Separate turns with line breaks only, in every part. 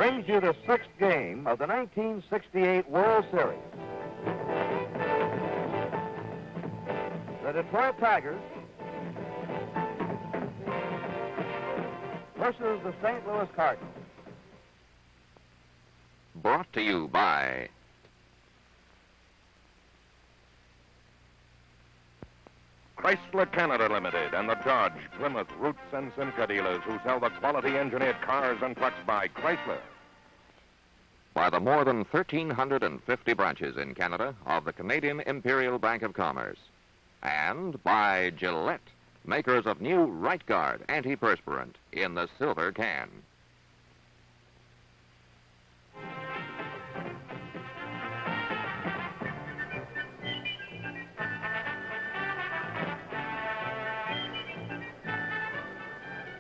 brings you the sixth game of the 1968 World Series. The Detroit Tigers versus the St. Louis Cardinals.
Brought to you by Chrysler Canada Limited and the Dodge, Plymouth, Roots, and Simca dealers who sell the quality engineered cars and trucks by Chrysler. By the more than 1,350 branches in Canada of the Canadian Imperial Bank of Commerce. And by Gillette, makers of new Right Guard antiperspirant in the silver can.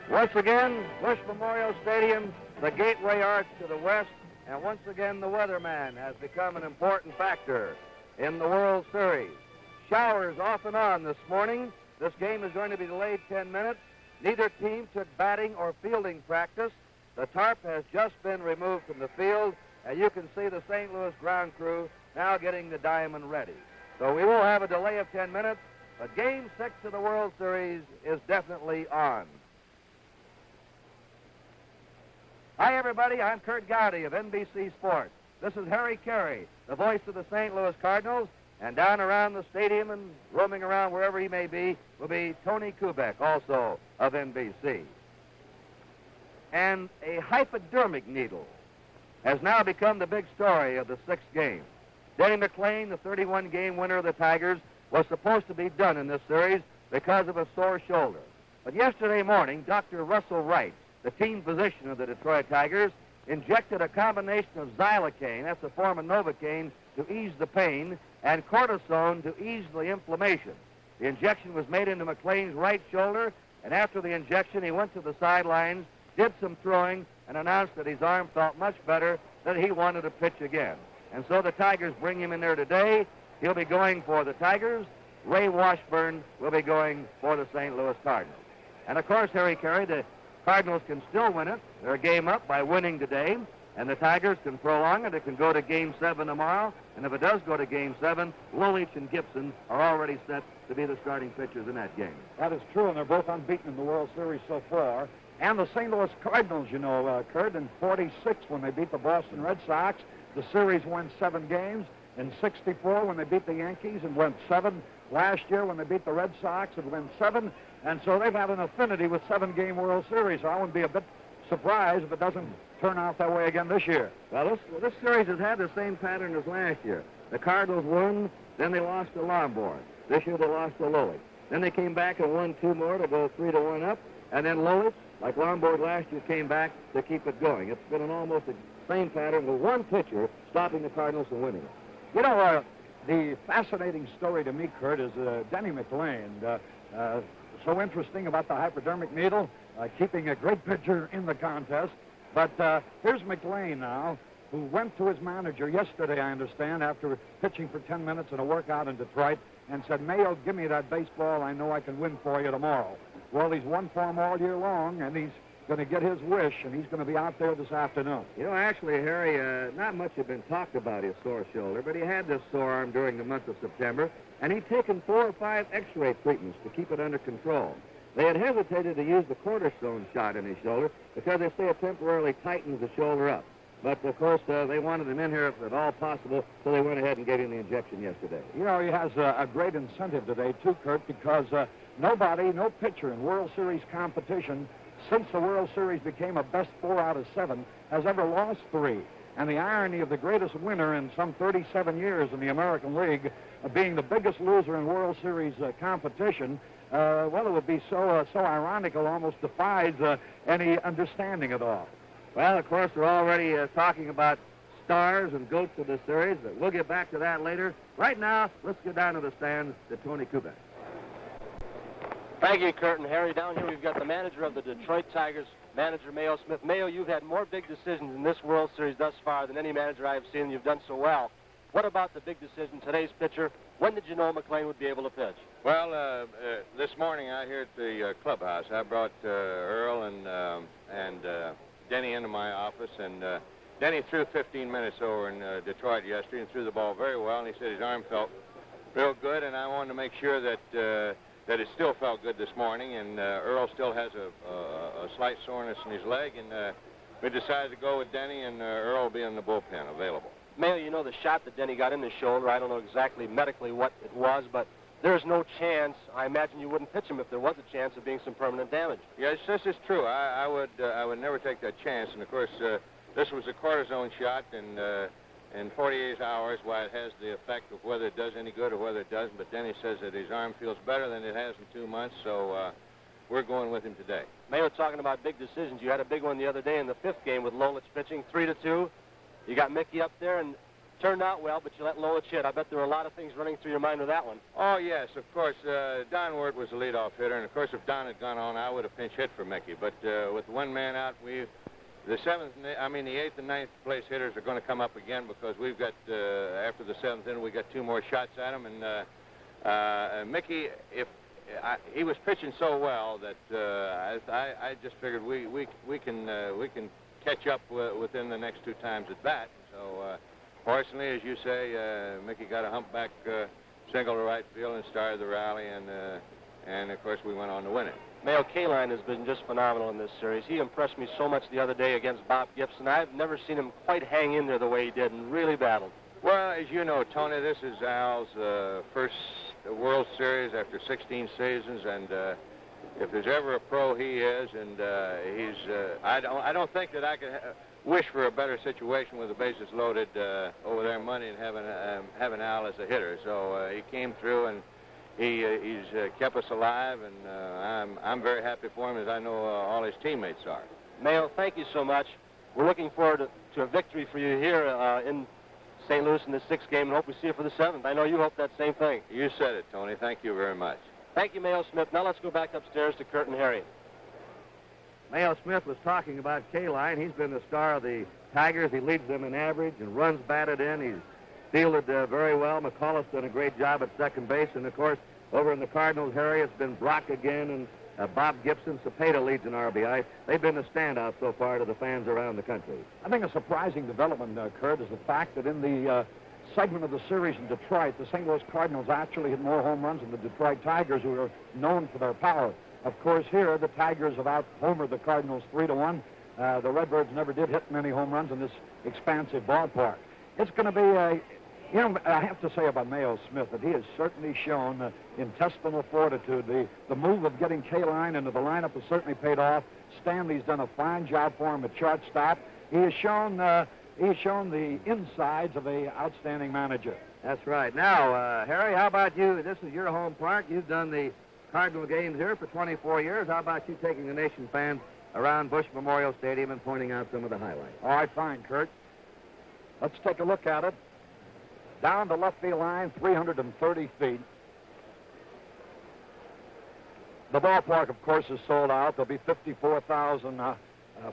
Once again, Busch Memorial Stadium, the gateway arch to the west, and once again the weatherman has become an important factor in the World Series. Showers off and on this morning. This game is going to be delayed 10 minutes. Neither team took batting or fielding practice. The tarp has just been removed from the field, and you can see the St. Louis ground crew now getting the diamond ready. So we will have a delay of 10 minutes, but Game 6 of the World Series is definitely on. Hi, everybody. I'm Kurt Gowdy of NBC Sports. This is Harry Carey, the voice of the St. Louis Cardinals, and down around the stadium and roaming around wherever he may be will be Tony Kubek, also of NBC. And a hypodermic needle has now become the big story of the sixth game. Denny McLain, the 31-game winner of the Tigers, was supposed to be done in this series because of a sore shoulder. But yesterday morning, Dr. Russell Wright, the team physician of the Detroit Tigers, injected a combination of xylocaine, that's a form of Novocaine, to ease the pain, and cortisone to ease the inflammation. The injection was made into McLain's right shoulder, and after the injection, he went to the sidelines, did some throwing, and announced that his arm felt much better, that he wanted to pitch again. And so the Tigers bring him in there today. He'll be going for the Tigers. Ray Washburn will be going for the St. Louis Cardinals. And, of course, Harry Carey, the Cardinals can still win it. They're a game up by winning today. And the Tigers can prolong it. It can go to Game 7 tomorrow. And if it does go to Game 7, Lolich and Gibson are already set to be the starting pitchers in that game.
That is true, and they're both unbeaten in the World Series so far. And the St. Louis Cardinals, you know, Kurt, in 46 when they beat the Boston Red Sox, the series went 7 games. In 64 when they beat the Yankees and went 7. Last year when they beat the Red Sox and went 7. And so they've had an affinity with 7-game World Series. So I wouldn't be a bit surprised if it doesn't turn out that way again this year.
Well, this series has had the same pattern as last year. The Cardinals won, then they lost to Lombard. This year they lost to Lolich. Then they came back and won 2 more to go 3-1 up. And then Lolich, like Lombard last year, came back to keep it going. It's been an almost the same pattern with one pitcher stopping the Cardinals from winning it.
You know, the fascinating story to me, Kurt, is Denny McLain. So interesting about the hypodermic needle, keeping a great pitcher in the contest. But here's McLain now, who went to his manager yesterday, I understand, after pitching for 10 minutes in a workout in Detroit, and said, Mayo, give me that baseball. I know I can win for you tomorrow. Well, he's won for him all year long, and he's going to get his wish, and he's going to be out there this afternoon.
You know, actually, Harry, not much had been talked about his sore shoulder, but he had this sore arm during the month of September, and he'd taken 4 or 5 x-ray treatments to keep it under control. They had hesitated to use the cortisone shot in his shoulder because they say it temporarily tightens the shoulder up. But, of course, they wanted him in here if at all possible, so they went ahead and gave him the injection yesterday.
You know, he has a great incentive today, too, Kurt, because no pitcher in World Series competition since the World Series became a best 4 out of 7, has ever lost 3. And the irony of the greatest winner in some 37 years in the American League being the biggest loser in World Series competition, well, it would be so ironical, almost defies any understanding at all.
Well, of course, they're already talking about stars and goats of the series, but we'll get back to that later. Right now, let's get down to the stands to Tony Kubek.
Thank you, Kurt and Harry. Down here we've got the manager of the Detroit Tigers, manager Mayo Smith. Mayo, you've had more big decisions in this World Series thus far than any manager I've seen. You've done so well. What about the big decision, today's pitcher? When did you know McLain would be able to pitch?
Well, this morning out here at the clubhouse, I brought Earl and Denny into my office, and Denny threw 15 minutes over in Detroit yesterday and threw the ball very well, and he said his arm felt real good, and I wanted to make sure that that it still felt good this morning, and Earl still has a slight soreness in his leg, and we decided to go with Denny, and Earl will be in the bullpen available.
Mayo, you know the shot that Denny got in the shoulder. I don't know exactly medically what it was, but there's no chance. I imagine you wouldn't pitch him if there was a chance of being some permanent damage.
Yes, this is true. I would never take that chance, and of course this was a cortisone shot, and in 48 hours, why it has the effect of whether it does any good or whether it doesn't. But Denny says that his arm feels better than it has in 2 months, so we're going with him today.
Mayo, talking about big decisions, you had a big one the other day in the 5th game with Lolich pitching 3-2. You got Mickey up there, and turned out well, but you let Lolich hit. I bet there were a lot of things running through your mind with that one.
Oh, yes, of course. Don Wirt was the leadoff hitter, and of course, if Don had gone on, I would have pinch hit for Mickey. But with one man out, the 8th and 9th place hitters are going to come up again because we've got, after the 7th inning, we got 2 more shots at him. And Mickey, he was pitching so well that I just figured we can catch up within the next 2 times at bat. So, fortunately, as you say, Mickey got a humpback single to right field and started the rally, and of course, we went on to win it.
Mayo, Kline has been just phenomenal in this series. He impressed me so much the other day against Bob Gibson. I've never seen him quite hang in there the way he did and really battled.
Well, as you know, Tony, this is Al's first World Series after 16 seasons, and if there's ever a pro, he is, and I don't think that I could wish for a better situation with the bases loaded over there in Monday and having Al as a hitter. So he came through, and he's kept us alive, and I'm very happy for him, as I know all his teammates are.
Mayo, thank you so much. We're looking forward to a victory for you here in St. Louis in the 6th game, and hope we see you for the 7th. I know you hope that same thing.
You said it, Tony. Thank you very much.
Thank you, Mayo Smith. Now let's go back upstairs to Kurt and Harry.
Mayo Smith was talking about Kline. He's been the star of the Tigers. He leads them in average and runs batted in. He's fielded very well. McCullough's done a great job at second base. And, of course, over in the Cardinals, Harry, it's been Brock again and Bob Gibson. Cepeda leads in RBI. They've been the standout so far to the fans around the country.
I think a surprising development, Kurt, is the fact that in the segment of the series in Detroit, the St. Louis Cardinals actually hit more home runs than the Detroit Tigers, who are known for their power. Of course, here, the Tigers have out-homered the Cardinals 3-1. The Redbirds never did hit many home runs in this expansive ballpark. It's going to be I have to say about Mayo Smith that he has certainly shown intestinal fortitude. The move of getting Kline into the lineup has certainly paid off. Stanley's done a fine job for him at shortstop. He has shown the insides of an outstanding manager.
That's right. Now, Harry, how about you? This is your home park. You've done the Cardinal games here for 24 years. How about you taking the nation fans around Busch Memorial Stadium and pointing out some of the highlights?
All right, fine, Kurt. Let's take a look at it. Down the left field line, 330 feet. The ballpark, of course, is sold out. There'll be 54,000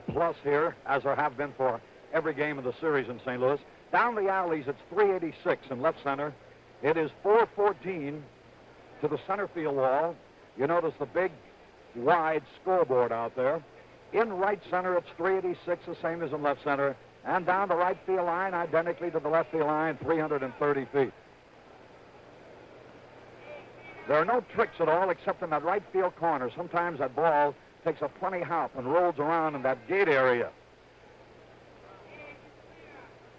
plus here, as there have been for every game of the series in St. Louis. Down the alleys, it's 386 in left center. It is 414 to the center field wall. You notice the big, wide scoreboard out there. In right center, it's 386, the same as in left center. And down the right field line, identically to the left field line, 330 feet. There are no tricks at all except in that right field corner. Sometimes that ball takes a funny hop and rolls around in that gate area.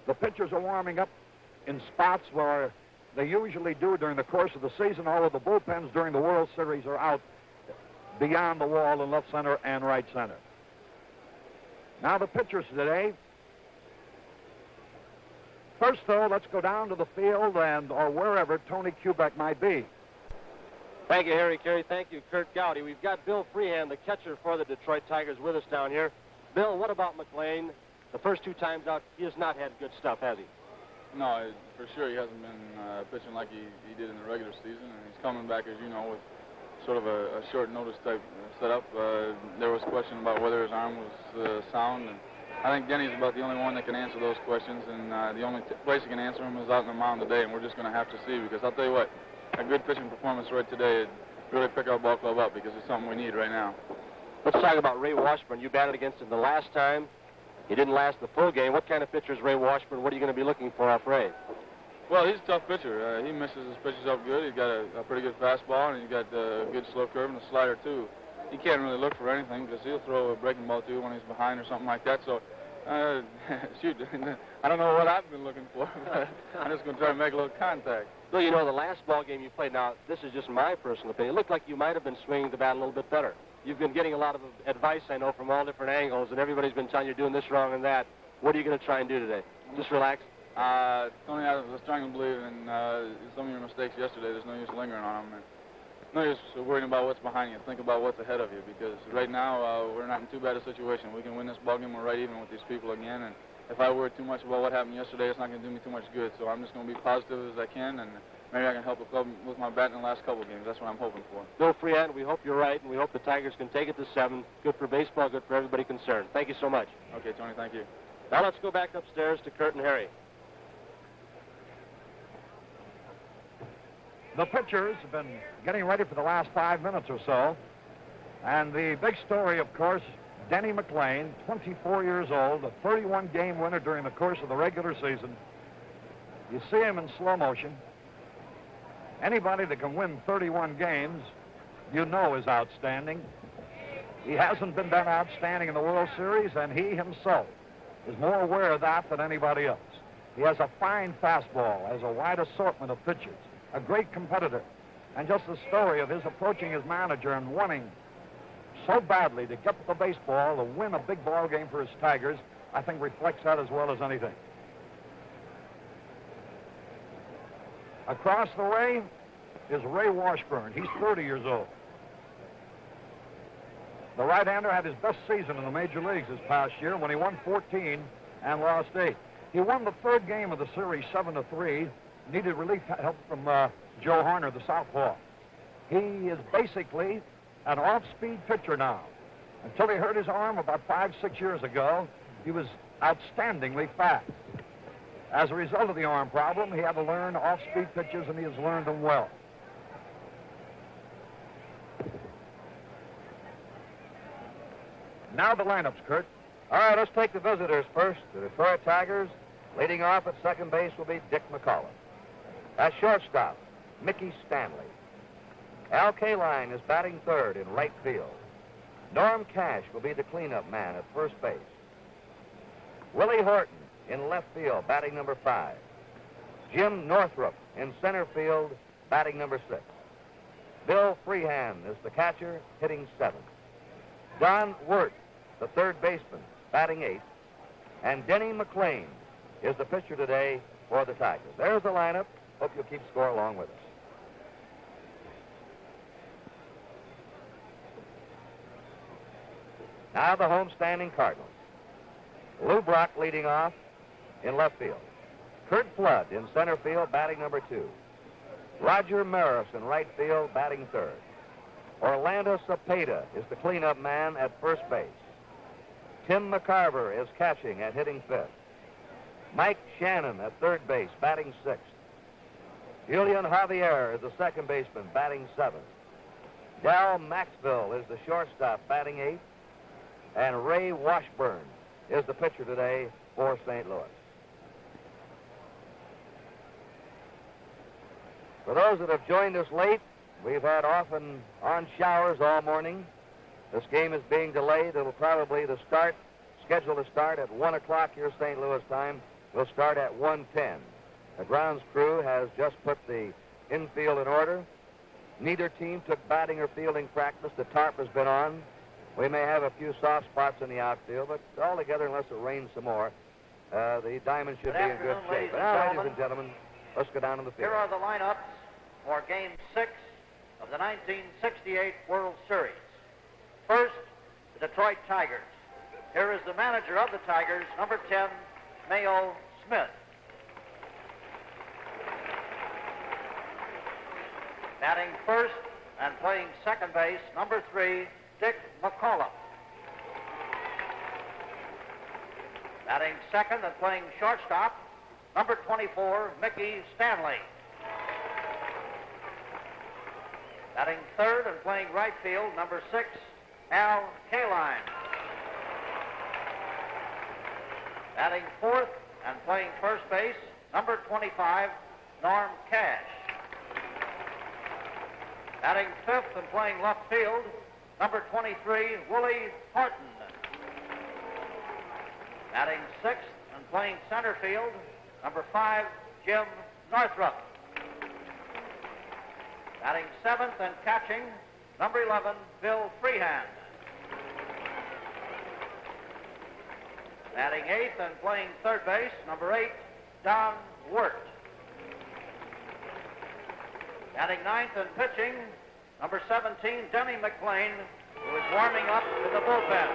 The pitchers are warming up in spots where they usually do during the course of the season, although the bullpens during the World Series are out beyond the wall in left center and right center. Now the pitchers today. First, though, let's go down to the field or wherever Tony Kubek might be.
Thank you, Harry Carey. Thank you, Kurt Gowdy. We've got Bill Freehan, the catcher for the Detroit Tigers, with us down here. Bill, what about McLean? The first 2 times out, he has not had good stuff, has he?
No, for sure he hasn't been pitching like he did in the regular season, and he's coming back, as you know, with sort of a short notice type setup. There was question about whether his arm was sound, and I think Denny's about the only one that can answer those questions, and the only place he can answer them is out on the mound today, and we're just going to have to see, because I'll tell you what, a good pitching performance right today would really pick our ball club up, because it's something we need right now.
Let's talk about Ray Washburn. You batted against him the last time. He didn't last the full game. What kind of pitcher is Ray Washburn? What are you going to be looking for off Ray?
Well, he's a tough pitcher. He misses his pitches up good. He's got a pretty good fastball, and he's got a good slow curve and a slider, too. He can't really look for anything because he'll throw a breaking ball, too, when he's behind or something like that. So, shoot, I don't know what I've been looking for, but I'm just going to try to make a little contact.
Well, you know, the last ball game you played, now, this is just my personal opinion. It looked like you might have been swinging the bat a little bit better. You've been getting a lot of advice, I know, from all different angles, and everybody's been telling you you're doing this wrong and that. What are you going to try and do today? Just relax?
Tony, I was trying to believe in some of your mistakes yesterday. There's no use lingering on them. No use worrying about what's behind you. Think about what's ahead of you, because right now we're not in too bad a situation. We can win this ballgame. We're right even with these people again, and if I worry too much about what happened yesterday, it's not going to do me too much good. So I'm just going to be positive as I can, and maybe I can help the club with my bat in the last couple games. That's what I'm hoping for.
Bill Freehan, we hope you're right, and we hope the Tigers can take it to 7. Good for baseball, good for everybody concerned. Thank you so much.
Okay, Tony, thank you.
Now let's go back upstairs to Kurt and Harry.
The pitchers have been getting ready for the last 5 minutes or so. And the big story, of course, Denny McLain, 24 years old, a 31-game winner during the course of the regular season. You see him in slow motion. Anybody that can win 31 games, you know is outstanding. He hasn't been that outstanding in the World Series, and he himself is more aware of that than anybody else. He has a fine fastball, has a wide assortment of pitches, a great competitor. And just the story of his approaching his manager and wanting so badly to get the baseball, to win a big ball game for his Tigers, I think reflects that as well as anything. Across the way is Ray Washburn. He's 30 years old. The right-hander had his best season in the major leagues this past year when he won 14 and lost 8. He won the third game of the series 7-3, needed relief help from Joe Horner, the southpaw. He is basically an off-speed pitcher now. Until he hurt his arm about 5-6 years ago, he was outstandingly fast. As a result of the arm problem, he had to learn off-speed pitches, and he has learned them well. Now the lineups, Kurt.
All right, let's take the visitors first. The Detroit Tigers, leading off at second base, will be Dick McCullough. At shortstop, Mickey Stanley. Al Kline is batting third in right field. Norm Cash will be the cleanup man at first base. Willie Horton in left field, batting number 5. Jim Northrup in center field, batting number 6. Bill Freehan is the catcher, hitting 7th. Don Wirt, the third baseman, batting 8th. And Denny McLain is the pitcher today for the Tigers. There's the lineup. Hope you'll keep score along with us. Now the homestanding Cardinals. Lou Brock leading off in left field. Kurt Flood in center field, batting number 2. Roger Maris in right field, batting 3rd. Orlando Cepeda is the cleanup man at first base. Tim McCarver is catching and hitting 5th. Mike Shannon at third base, batting 6th. Julian Javier is the second baseman, batting 7th. Dal Maxville is the shortstop, batting 8th. And Ray Washburn is the pitcher today for St. Louis. For those that have joined us late, we've had off and on showers all morning. This game is being delayed. It'll probably scheduled to start at 1 o'clock here St. Louis time. We'll start at 1:10. The grounds crew has just put the infield in order. Neither team took batting or fielding practice. The tarp has been on. We may have a few soft spots in the outfield, but altogether, unless it rains some more, the diamond should be in good shape. Now, ladies and gentlemen, let's go down to the field.
Here are the lineups for Game 6 of the 1968 World Series. First, the Detroit Tigers. Here is the manager of the Tigers, number 10, Mayo Smith. Batting first and playing second base, number 3, Dick McCullough. Batting second and playing shortstop, number 24, Mickey Stanley. Batting third and playing right field, number 6, Al Kline. Batting fourth and playing first base, number 25, Norm Cash. Batting fifth and playing left field, number 23, Willie Horton. Batting sixth and playing center field, number 5, Jim Northrup. Batting seventh and catching, number 11, Bill Freehand. Batting eighth and playing third base, number 8, Don Wirt. Batting ninth and pitching, number 17, Denny McLean, who is warming up in the bullpen.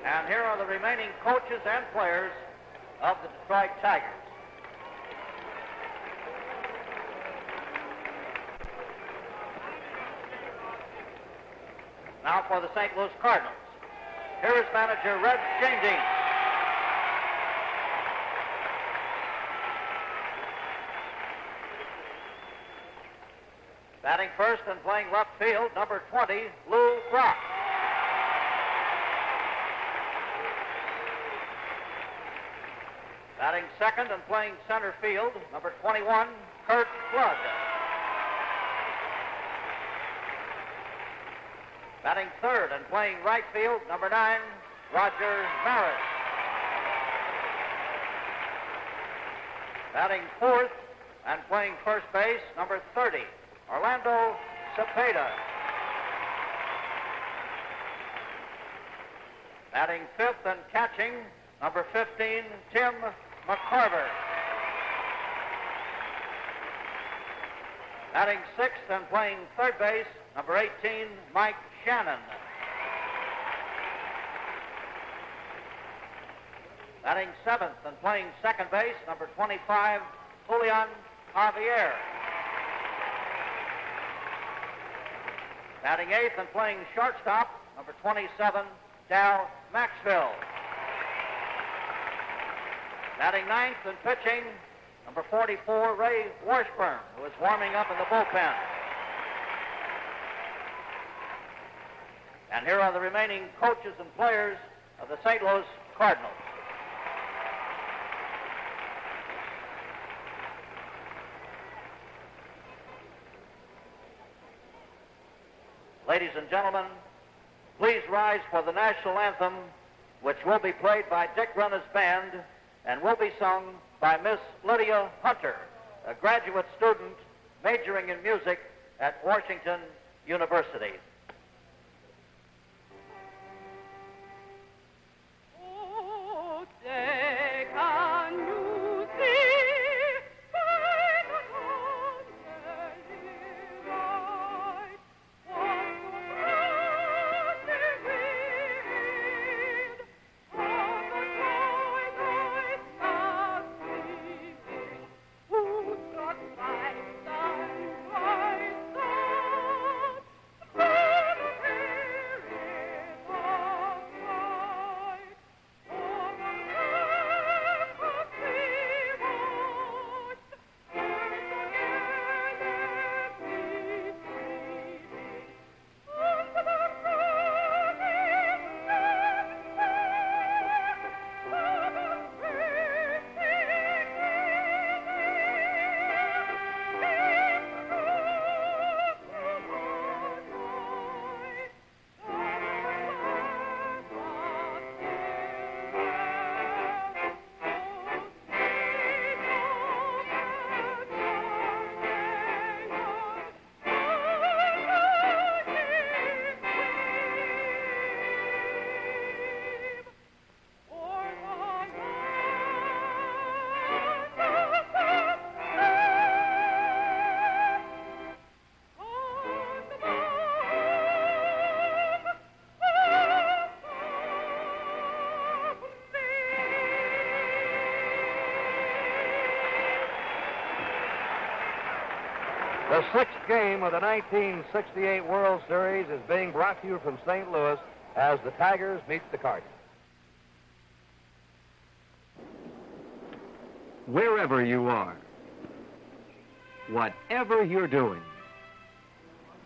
And here are the remaining coaches and players of the Detroit Tigers. Now for the St. Louis Cardinals. Here is manager Red Changing. Batting first and playing left field, number 20, Lou Brock. Batting second and playing center field, number 21, Kurt Flood. Batting third and playing right field, number 9, Roger Maris. Batting fourth and playing first base, number 30, Orlando Cepeda. Batting fifth and catching, number 15, Tim McCarver. Batting sixth and playing third base, number 18, Mike Shannon. Batting seventh and playing second base, number 25, Julian Javier. Batting eighth and playing shortstop, number 27, Dal Maxwell. Batting ninth and pitching, number 44, Ray Washburn, who is warming up in the bullpen. And here are the remaining coaches and players of the St. Louis Cardinals. Ladies and gentlemen, please rise for the national anthem, which will be played by Dick Renna's band and will be sung by Miss Lydia Hunter, a graduate student majoring in music at Washington University. The sixth game of the 1968 World Series is being brought to you from St. Louis as the Tigers meet the Cardinals.
Wherever you are, whatever you're doing,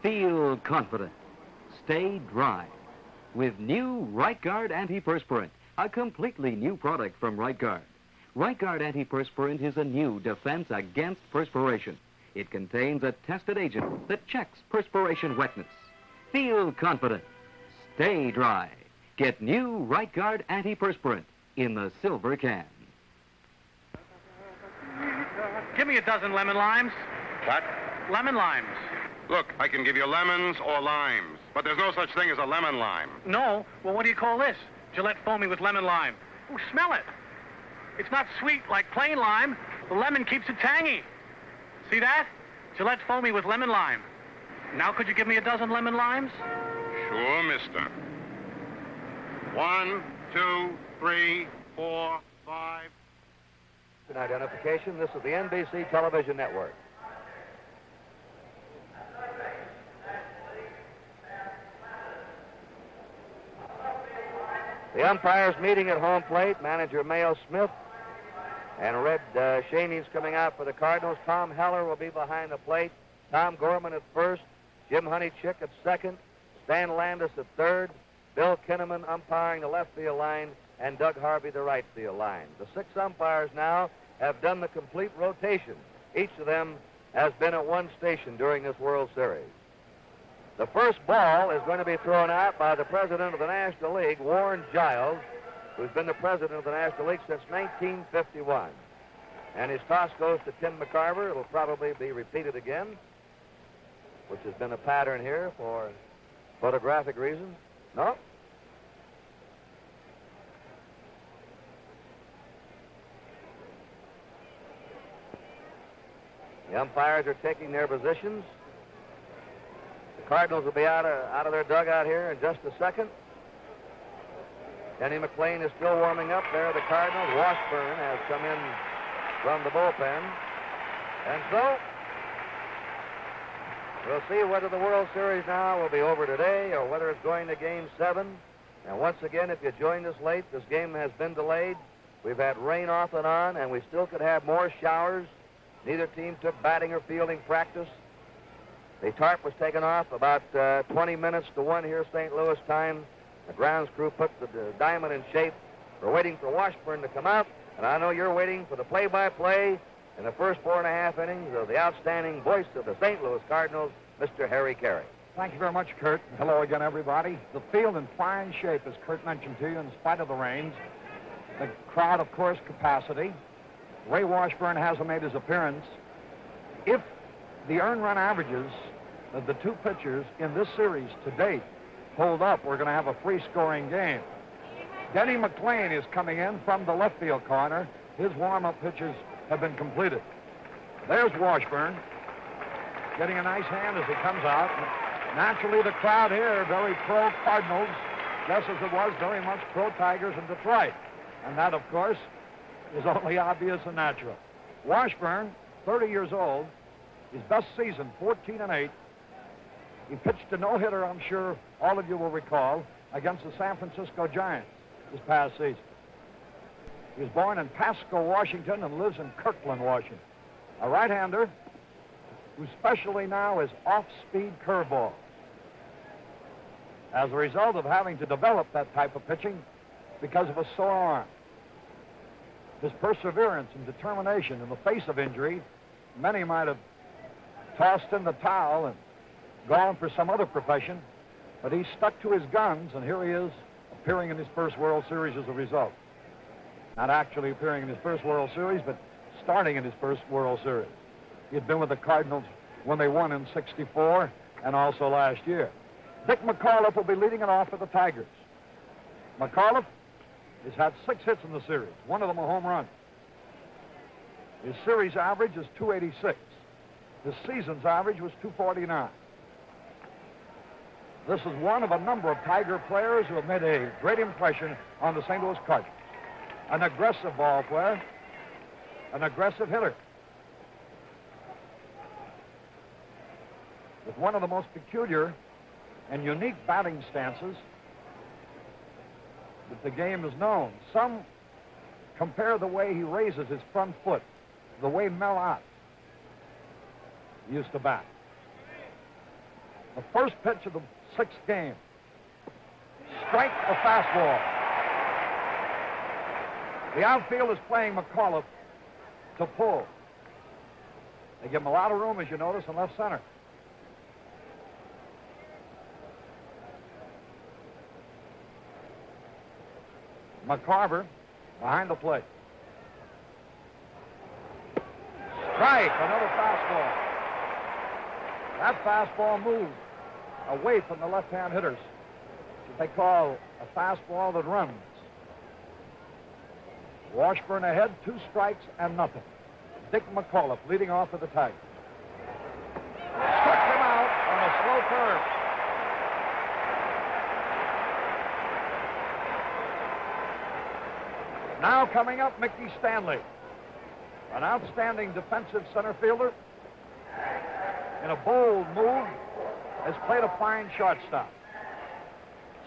feel confident, stay dry, with new Right Guard antiperspirant, a completely new product from Right Guard. Right Guard antiperspirant is a new defense against perspiration. It contains a tested agent that checks perspiration wetness. Feel confident. Stay dry. Get new Right Guard antiperspirant in the silver can.
Give me a dozen lemon limes.
What?
Lemon limes.
Look, I can give you lemons or limes, but there's no such thing as a lemon lime.
No? Well, what do you call this? Gillette Foamy with lemon lime. Oh, smell it. It's not sweet like plain lime. The lemon keeps it tangy. See that? Gillette Foamy with lemon lime. Now could you give me a dozen lemon limes?
Sure, mister. 1, 2, 3, 4, 5.
Identification. This is the NBC television network. The umpires meeting at home plate. Manager Mayo Smith and Red Shaney's coming out for the Cardinals. Tom Heller will be behind the plate. Tom Gorman at first. Jim Honeychick at second. Stan Landis at third. Bill Kinnaman umpiring the left field line, and Doug Harvey the right field line. The 6 umpires now have done the complete rotation. Each of them has been at one station during this World Series. The first ball is going to be thrown out by the president of the National League, Warren Giles, who's been the president of the National League since 1951. And his toss goes to Tim McCarver. It'll probably be repeated again, which has been a pattern here for photographic reasons. No? The umpires are taking their positions. The Cardinals will be out of their dugout here in just a second. Denny McLean is still warming up there. The Cardinals. Washburn has come in from the bullpen. And so, we'll see whether the World Series now will be over today or whether it's going to Game 7. And once again, if you joined us late, this game has been delayed. We've had rain off and on, and we still could have more showers. Neither team took batting or fielding practice. The tarp was taken off about 20 minutes to 1 here, St. Louis time. The grounds crew put the diamond in shape. We're waiting for Washburn to come out, and I know you're waiting for the play-by-play in the first 4.5 innings of the outstanding voice of the St. Louis Cardinals, Mr. Harry Carey.
Thank you very much, Kurt. Hello again, everybody. The field in fine shape, as Kurt mentioned to you, in spite of the rains. The crowd, of course, capacity. Ray Washburn hasn't made his appearance. If the earned run averages of the 2 pitchers in this series to date hold up, we're going to have a free-scoring game. Denny McLean is coming in from the left field corner. His warm-up pitches have been completed. There's Washburn getting a nice hand as he comes out. Naturally, the crowd here, very pro-Cardinals, just as it was very much pro-Tigers in Detroit. And that, of course, is only obvious and natural. Washburn, 30 years old, his best season, 14-8. He pitched a no-hitter, I'm sure all of you will recall, against the San Francisco Giants this past season. He was born in Pasco, Washington, and lives in Kirkland, Washington. A right-hander whose specialty now is off-speed curveball. As a result of having to develop that type of pitching because of a sore arm. His perseverance and determination in the face of injury, many might have tossed in the towel and gone for some other profession, but he stuck to his guns, and here he is appearing in his first World Series as a result. Not actually appearing in his first World Series, but starting in his first World Series. He had been with the Cardinals when they won in '64 and also last year. Dick McAuliffe will be leading it off for the Tigers. McAuliffe has had 6 hits in the series, one of them a home run. His series average is .286. His season's average was .249. This is one of a number of Tiger players who have made a great impression on the St. Louis Cardinals. An aggressive ball player, an aggressive hitter. With one of the most peculiar and unique batting stances that the game is known. Some compare the way he raises his front foot to the way Mel Ott used to bat. The first pitch of the 6th game. strike, a fastball. The outfield is playing McAuliffe to pull. They give him a lot of room, as you notice, in left center. McCarver behind the plate. Strike, another fastball. That fastball moved away from the left-hand hitters. What they call a fastball that runs. Washburn ahead, 2 strikes and nothing. Dick McAuliffe leading off for the Tigers. Struck him out on a slow curve. Now coming up, Mickey Stanley, an outstanding defensive center fielder. In a bold move, has played a fine shortstop.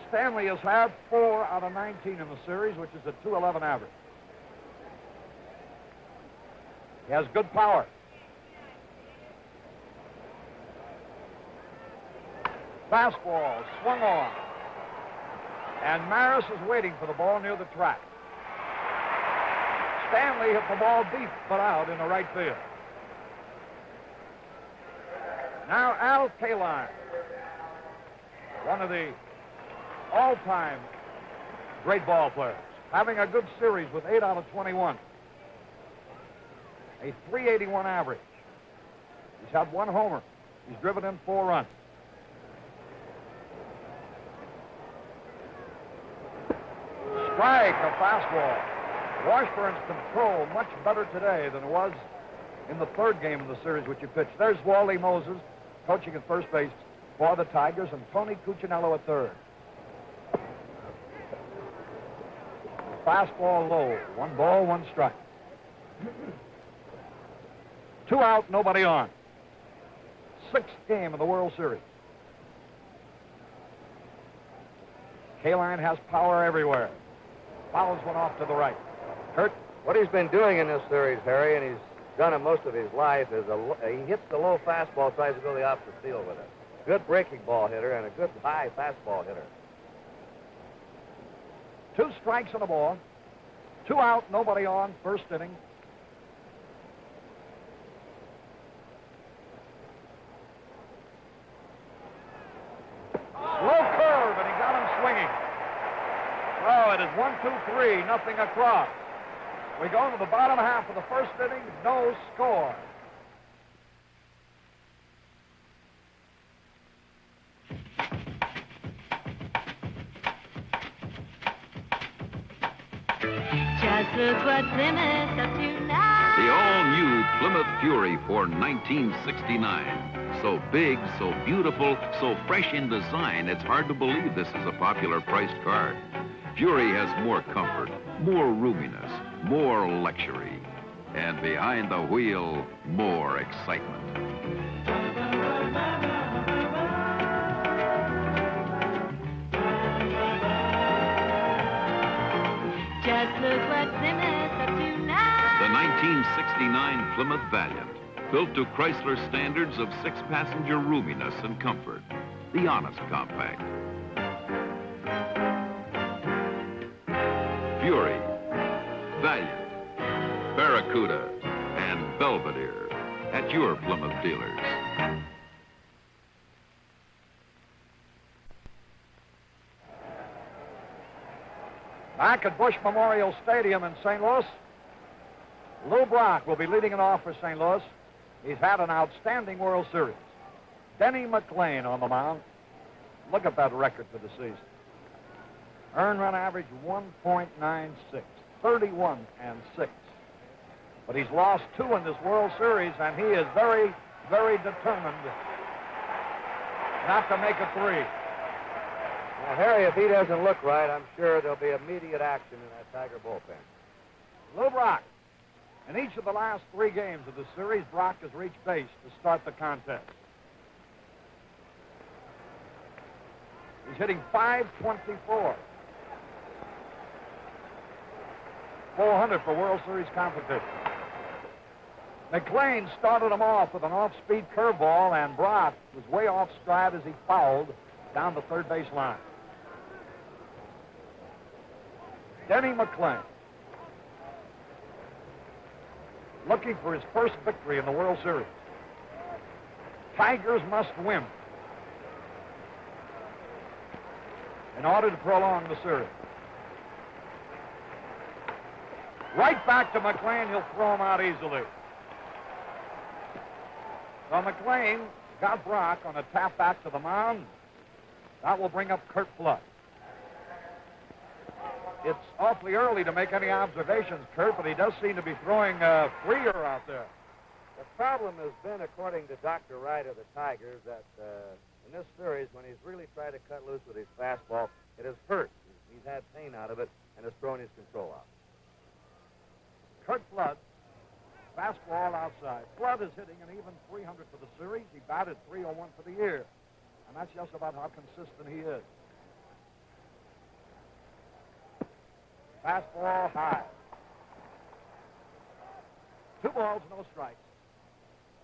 Stanley has had 4 out of 19 in the series, which is a .211 average. He has good power. Fastball swung on. And Maris is waiting for the ball near the track. Stanley hit the ball deep, but out in the right field. Now Al Kline, one of the all-time great ball players, having a good series with 8 out of 21. A .381 average. He's had 1 homer. He's driven in 4 runs. Strike, a fastball. Washburn's control much better today than it was in the 3rd game of the series which he pitched. There's Wally Moses coaching at first base for the Tigers, and Tony Cuccinello at 3rd. Fastball low. 1 ball, 1 strike. 2 out, nobody on. 6th game of the World Series. Kline has power everywhere. Fouls one off to the right.
Kurt, what he's been doing in this series, Harry, and he's done it most of his life, is he hits the low fastball, tries to go the opposite field with it. Good breaking ball hitter and a good high fastball hitter.
2 strikes and a ball. 2 out, nobody on, 1st inning. Slow curve, and he got him swinging. Oh, it is 1, 2, 3, nothing across. We go to the bottom half of the 1st inning, no score.
Just look what Plymouth's up to now.
The all-new Plymouth Fury for 1969. So big, so beautiful, so fresh in design, it's hard to believe this is a popular priced car. Fury has more comfort, more roominess, more luxury, and behind the wheel, more excitement.
Just look what Plymouth's up to now.
The 1969 Plymouth Valiant, built to Chrysler standards of 6-passenger roominess and comfort. The honest compact. Fury, Valiant, Barracuda, and Belvedere at your Plymouth dealers.
Back at Busch Memorial Stadium in St. Louis, Lou Brock will be leading it off for St. Louis. He's had an outstanding World Series. Denny McLean on the mound. Look at that record for the season. Earned run average 1.96, 31 and 6. But he's lost 2 in this World Series, and he is very, very determined not to make a 3.
Well, Harry, if he doesn't look right, I'm sure there'll be immediate action in that Tiger bullpen.
Lou Brock. In each of the last 3 games of the series, Brock has reached base to start the contest. He's hitting .524. 400 for World Series competition. McLean started him off with an off-speed curveball, and Brock was way off stride as he fouled down the 3rd base line. Denny McClain, looking for his first victory in the World Series. Tigers must win in order to prolong the series. Right back to McClain. He'll throw him out easily. So McClain got Brock on a tap back to the mound. That will bring up Curt Flood. It's awfully early to make any observations, Curt, but he does seem to be throwing freer out there.
The problem has been, according to Dr. Wright of the Tigers, that in this series, when he's really tried to cut loose with his fastball, it has hurt. He's had pain out of it and has thrown his control out.
Curt Flood, fastball outside. Flood is hitting an even .300 for the series. He batted .301 for the year. And that's just about how consistent he is. Fastball high. 2 balls, no strikes.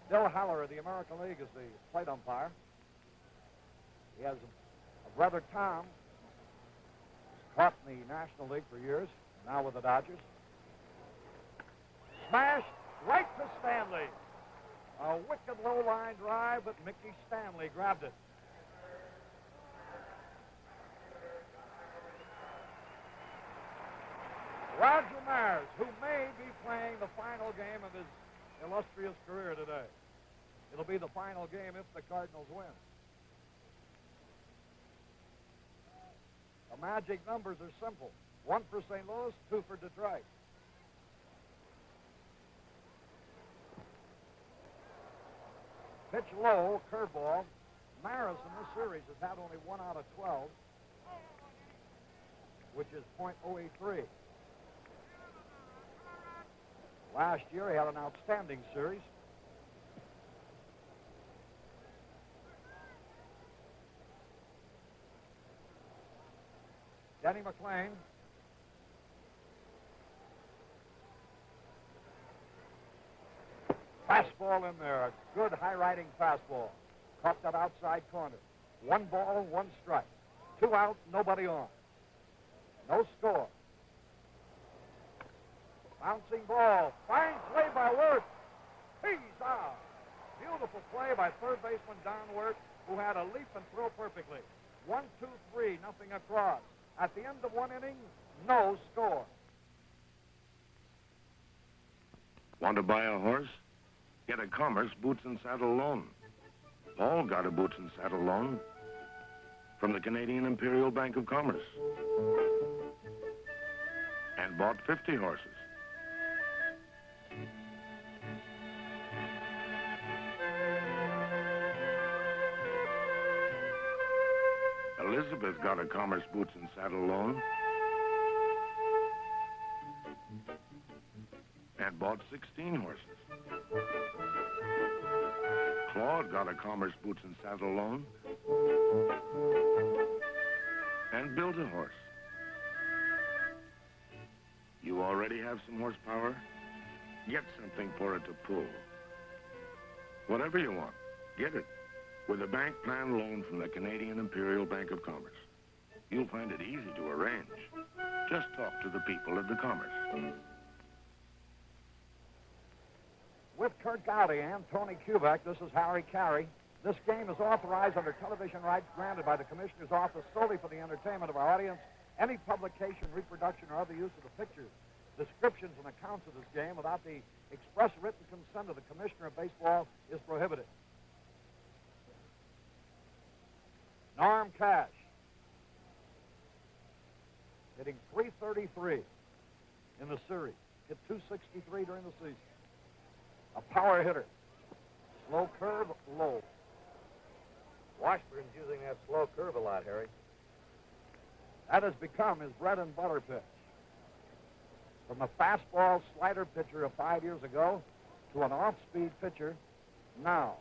Bill Haller of the American League is the plate umpire. He has a brother, Tom, who's caught in the National League for years, now with the Dodgers. Smash right to Stanley. A wicked low-line drive, but Mickey Stanley grabbed it. Roger Maris, who may be playing the final game of his illustrious career today. It'll be the final game if the Cardinals win. The magic numbers are simple. 1 for St. Louis, 2 for Detroit. Pitch low, curveball. Maris in this series has had only 1 out of 12, which is .083. Last year, he had an outstanding series. Denny McClain. Fastball in there. A good high-riding fastball. Caught that outside corner. 1 ball, 1 strike. 2 out, nobody on. No score. Bouncing ball. Fine play by Wirth. He's out. Beautiful play by third baseman Don Wirth, who had a leap and throw perfectly. 1, 2, 3, nothing across. At the end of 1 inning, no score.
Want to buy a horse? Get a Commerce Boots and Saddle loan. Paul got a Boots and Saddle loan from the Canadian Imperial Bank of Commerce and bought 50 horses. Elizabeth got a Commerce Boots and Saddle loan and bought 16 horses. Claude got a Commerce Boots and Saddle loan and built a horse. You already have some horsepower? Get something for it to pull. Whatever you want, get it. With a bank plan loan from the Canadian Imperial Bank of Commerce. You'll find it easy to arrange. Just talk to the people at the Commerce.
With Curt Gowdy and Tony Kubek, this is Harry Carey. This game is authorized under television rights granted by the Commissioner's Office solely for the entertainment of our audience. Any publication, reproduction, or other use of the pictures, descriptions, and accounts of this game without the express written consent of the Commissioner of Baseball is prohibited. Norm Cash, hitting .333 in the series. Hit .263 during the season. A power hitter. Slow curve, low.
Washburn's using that slow curve a lot, Harry.
That has become his bread and butter pitch. From a fastball slider pitcher of 5 years ago to an off-speed pitcher now.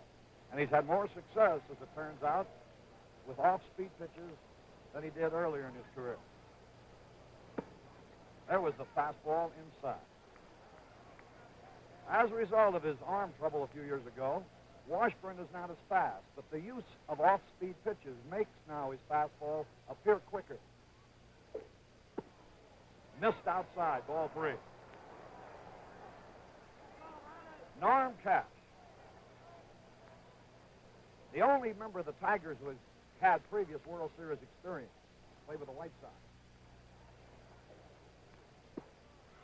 And he's had more success, as it turns out, with off-speed pitches than he did earlier in his career. There was the fastball inside. As a result of his arm trouble a few years ago, Washburn is not as fast, but the use of off-speed pitches makes now his fastball appear quicker. Missed outside, ball 3. Norm Cash, the only member of the Tigers who has had previous World Series experience, played with the White Sox.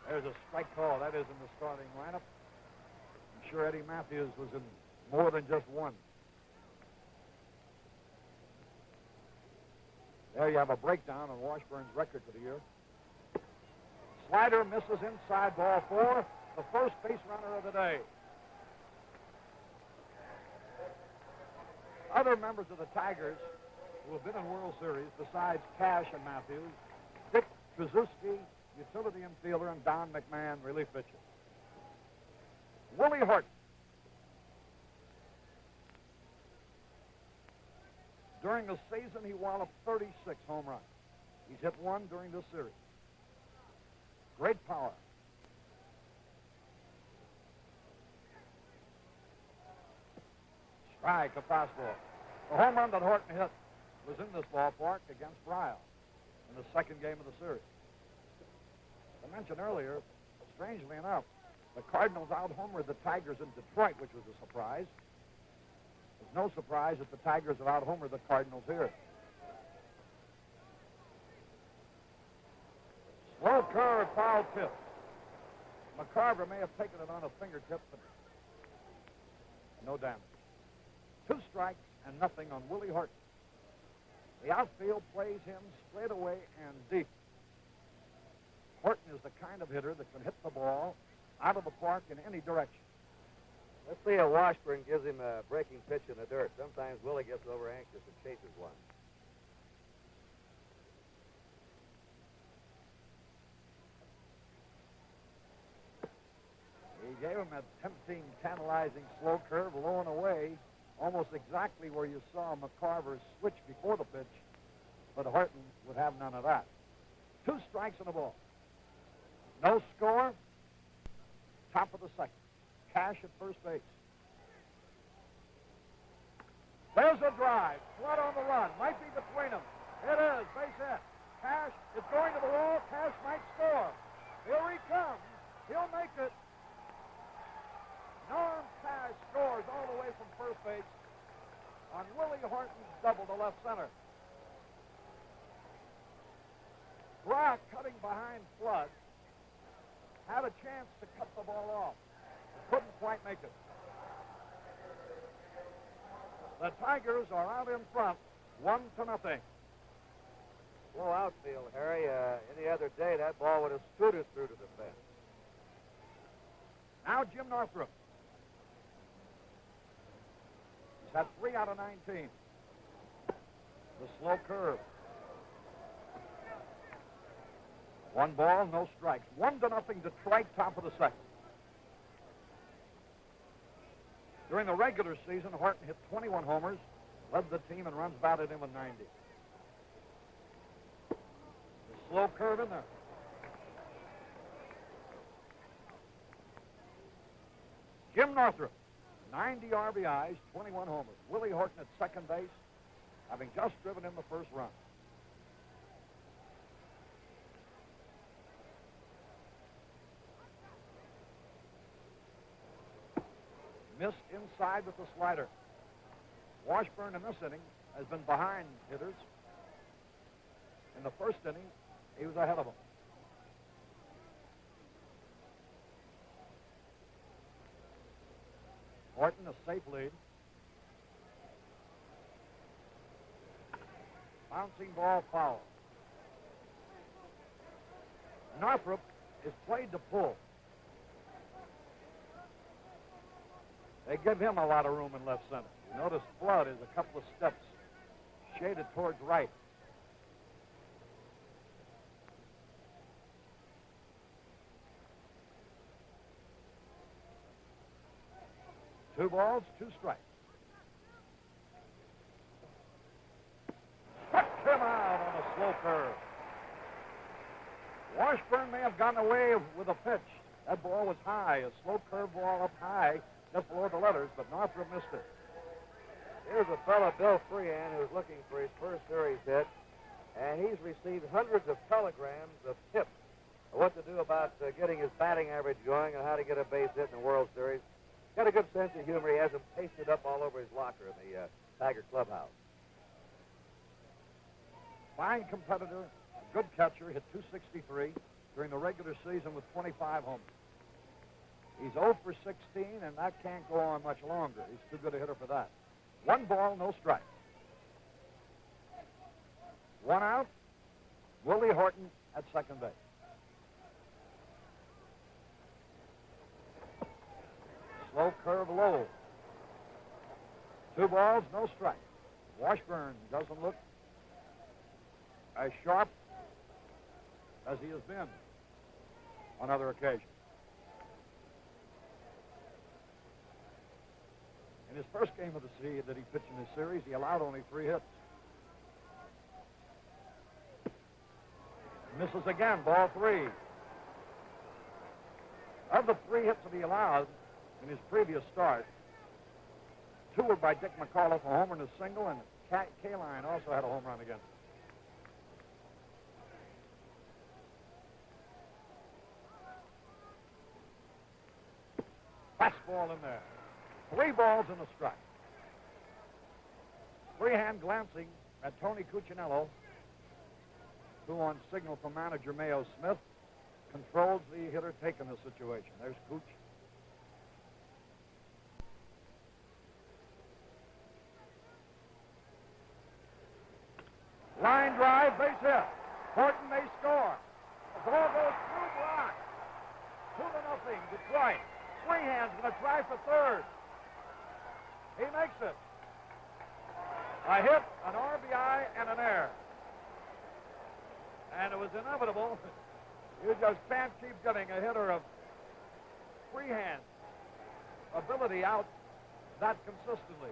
There's a strike call. That is in the starting lineup. I'm sure Eddie Matthews was in more than just one. There you have a breakdown on Washburn's record for the year. Slider misses inside, ball 4. The first base runner of the day. Other members of the Tigers who have been in World Series, besides Cash and Matthews, Dick Trzaskowski, utility infielder, and Don McMahon, relief pitcher. Willie Horton. During the season, he walloped 36 home runs. He's hit 1 during this series. Great power. Strike, a fastball. The home run that Horton hit was in this ballpark against Ryle in the second game of the series. I mentioned earlier, strangely enough, the Cardinals out-homered the Tigers in Detroit, which was a surprise. There's no surprise that the Tigers have out-homered the Cardinals here. Slow curve, foul tip. McCarver may have taken it on a fingertip, but no damage. 2 strikes and nothing on Willie Horton. The outfield plays him straight away and deep. Horton is the kind of hitter that can hit the ball out of the park in any direction.
Let's see if Washburn gives him a breaking pitch in the dirt. Sometimes Willie gets over anxious and chases one.
He gave him a tempting, tantalizing slow curve, low and away, almost exactly where you saw McCarver switch before the pitch, but Horton would have none of that. 2 strikes and a ball. No score. Top of the second. Cash at first base. There's a drive. Flood on the run. Might be between them. It is. Base hit. Cash is going to the wall. Cash might score. Here he comes. He'll make it. Norm Cash scores all the way from first base on Willie Horton's double to left center. Brock, cutting behind Flood, had a chance to cut the ball off. Couldn't quite make it. The Tigers are out in front, 1-0.
Slow outfield, Harry. Any other day, that ball would have scooted through to the fence.
Now Jim Northrup. He's had 3 out of 19. The slow curve. 1 ball, no strikes. 1-0 Detroit, top of the second. During the regular season, Horton hit 21 homers, led the team in runs batted in with 90. The slow curve in there. Jim Northrup, 90 RBIs, 21 homers. Willie Horton at second base, having just driven in the first run. Missed inside with the slider. Washburn in this inning has been behind hitters. In the first inning, he was ahead of them. Horton, a safe lead. Bouncing ball foul. Northrup is played to pull. They give him a lot of room in left center. You notice Flood is a couple of steps shaded towards right. Two balls, 2 strikes. Struck him out on a slow curve. Washburn may have gotten away with a pitch. That ball was high, a slow curve ball up high, just below the letters, but Northrup missed it.
Here's a fellow, Bill Freehan, who's looking for his first series hit, and he's received hundreds of telegrams of tips what to do about getting his batting average going and how to get a base hit in the World Series. Got a good sense of humor. He has them pasted up all over his locker in the Tiger clubhouse.
Fine competitor, good catcher, hit .263 during the regular season with 25 homers. He's 0 for 16, and that can't go on much longer. He's too good a hitter for that. 1 ball, no strike. 1 out. Willie Horton at second base. Slow curve low. 2 balls, no strike. Washburn doesn't look as sharp as he has been on other occasions. In his first game of the season that he pitched in this series, he allowed only 3 hits. Misses again, ball 3. Of the 3 hits that he allowed in his previous start, 2 were by Dick McAuliffe, a homer and a single, and Kline also had a home run against him. Fastball in there. 3 balls and a strike. Freehand glancing at Tony Cuccinello, who on signal from manager Mayo Smith controls the hitter taking the situation. There's Cooch. Line drive, base hit. Horton may score. The ball goes through block. 2-0, Detroit. Freehand's going to try for third. He makes it. A hit, an RBI, and an error. And it was inevitable. You just can't keep getting a hitter of freehand ability out that consistently.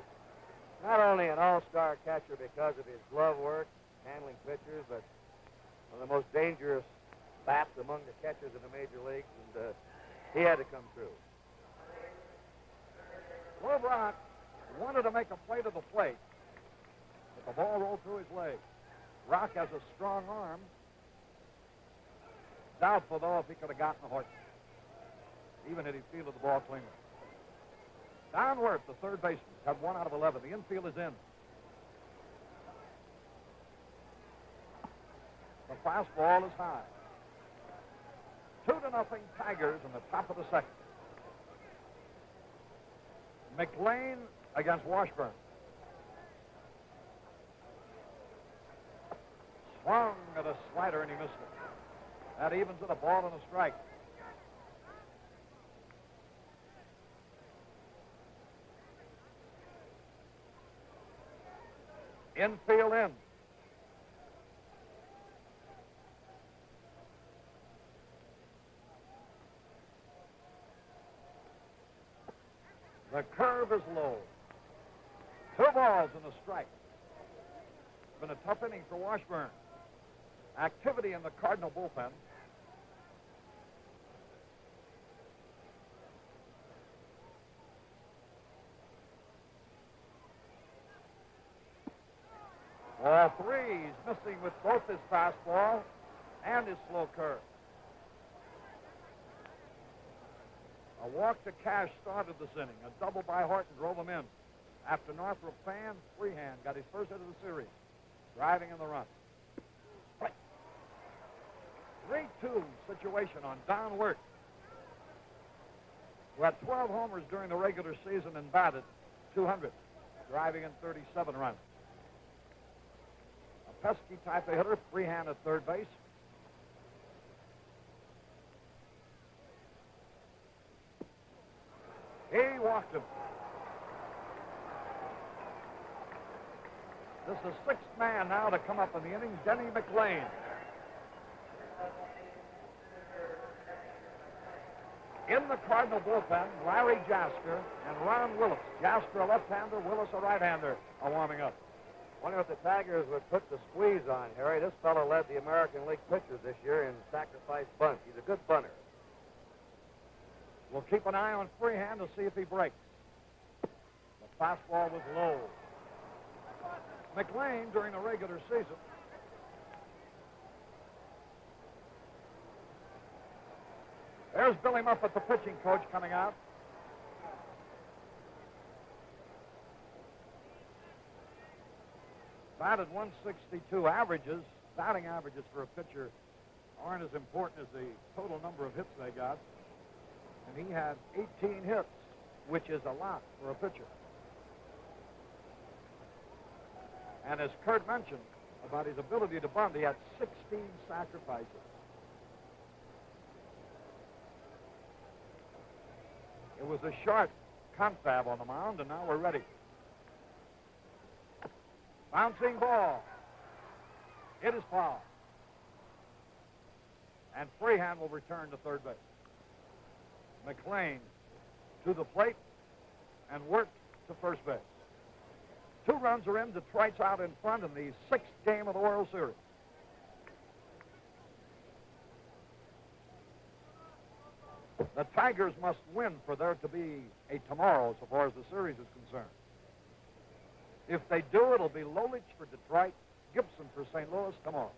Not only an all-star catcher because of his glove work, handling pitchers, but one of the most dangerous bats among the catchers in the major leagues, and he had to come through.
Lou Brock wanted to make a play to the plate, but the ball rolled through his leg. Rock has a strong arm. Doubtful, though, if he could have gotten the Horton, even had he fielded the ball cleanly. Downward, the third baseman had 1 out of 11. The infield is in. The fastball is high. 2-0 Tigers in the top of the second. McLean against Washburn. Swung at a slider and he missed it. That evens it, a ball and a strike. Infield in. The curve is low. 2 balls and a strike. It's been a tough inning for Washburn. Activity in the Cardinal bullpen. Ball 3, he's missing with both his fastball and his slow curve. A walk to Cash started this inning. A double by Horton drove him in. After Northrup Had, Freehand got his first hit of the series, driving in the run. 3-2 situation on Don Wirt, who had 12 homers during the regular season and batted .200, driving in 37 runs. A pesky type of hitter, Freehand at third base. He walked him. This is 6th man now to come up in the innings, Denny McLean. In the Cardinal bullpen, Larry Jasker and Ron Willis. Jasker a left-hander, Willis a right-hander are warming up.
Wonder if the Tigers would put the squeeze on, Harry. This fellow led the American League pitchers this year in sacrifice bunts. He's a good bunter.
We'll keep an eye on Freehand to see if he breaks. The fastball was low. McLean, during the regular season, There's Billy Muffet, the pitching coach, coming out. Batted 162 averages. Batting averages for a pitcher aren't as important as the total number of hits they got. And he had 18 hits, which is a lot for a pitcher. And as Kurt mentioned about his ability to bunt, he had 16 sacrifices. It was a short confab on the mound, and now we're ready. Bouncing ball. It is foul. And Freehand will return to third base. McLean to the plate and work to first base. 2 runs are in. Detroit's out in front in the 6th game of the World Series. The Tigers must win for there to be a tomorrow so far as the series is concerned. If they do, it'll be Lolich for Detroit, Gibson for St. Louis tomorrow.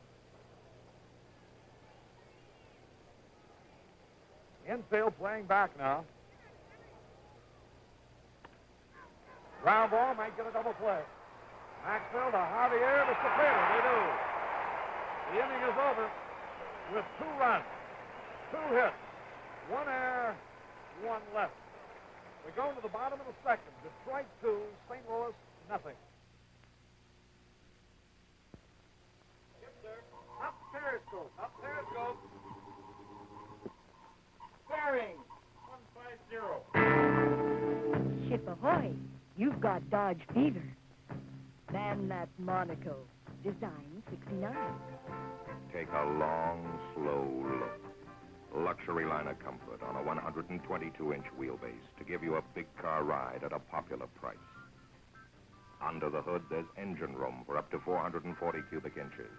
Infield playing back now. Ground ball might get a double play. Maxfield to Javier to Cepeda. They do. The inning is over with 2 runs, 2 hits, 1 error, 1 left. We go to the bottom of the 2nd. Detroit 2, St. Louis nothing. Up periscope. Up periscope. Bearing 150.
Ship ahoy. You've got Dodge fever. Man that Monaco. Design 69.
Take a long, slow look. Luxury line of comfort on a 122-inch wheelbase to give you a big car ride at a popular price. Under the hood, there's engine room for up to 440 cubic inches.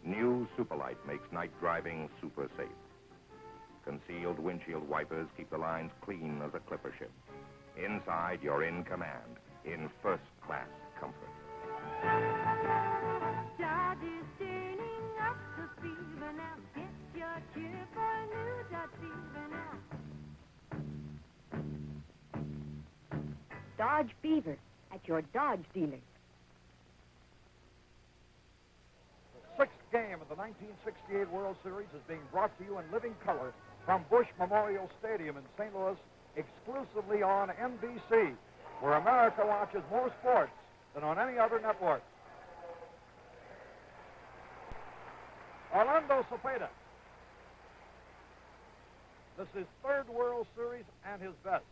New Superlight makes night driving super safe. Concealed windshield wipers keep the lines clean as a clipper ship. Inside, you're in command, in first-class comfort.
Dodge is turning up the fever now. Get your cheer for new Dodge fever now.
Dodge fever at your Dodge dealer.
The 6th game of the 1968 World Series is being brought to you in living color from Busch Memorial Stadium in St. Louis, exclusively on NBC, where America watches more sports than on any other network. Orlando Cepeda. This is 3rd World Series and his best.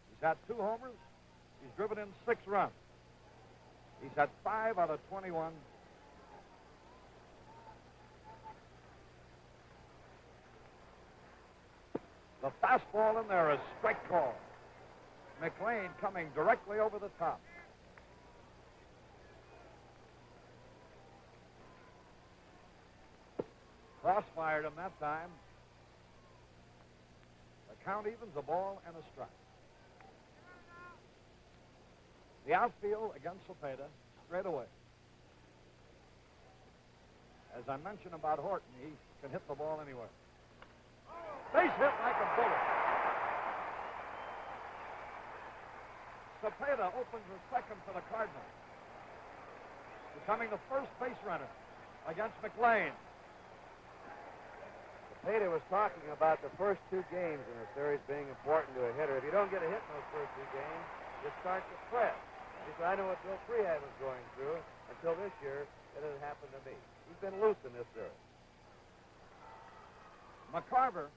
He's had 2 homers. He's driven in 6 runs. He's had 5 out of 21. The fastball in there is strike call. McLean coming directly over the top. Cross-fired him that time. The count evens, a ball and a strike. The outfield against Cepeda straight away. As I mentioned about Horton, he can hit the ball anywhere. Base hit like a bullet. Cepeda opens the 2nd for the Cardinals, becoming the first base runner against McLean.
Cepeda was talking about the first 2 games in the series being important to a hitter. If you don't get a hit in those first 2 games, you start to fret. He said, I know what Bill Freehand was going through. Until this year, it had happened to me. He's been loose in this series.
McCarver,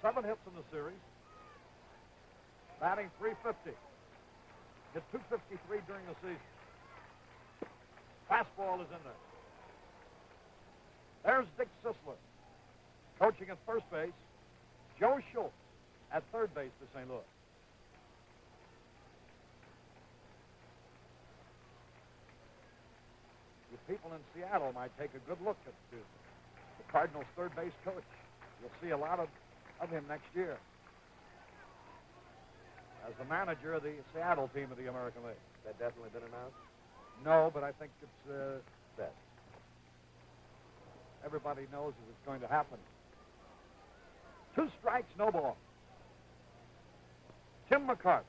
7 hits in the series, batting .350. Hit .253 during the season. Fastball is in there. There's Dick Sisler, coaching at first base. Joe Schultz at third base for St. Louis. You people in Seattle might take a good look at the Cardinals' third base coach. You'll see a lot of him next year as the manager of the Seattle team of the American League.
That definitely been announced?
No, but I think it's
set.
everybody knows that it's going to happen. 2 strikes, no ball. Tim McCarthy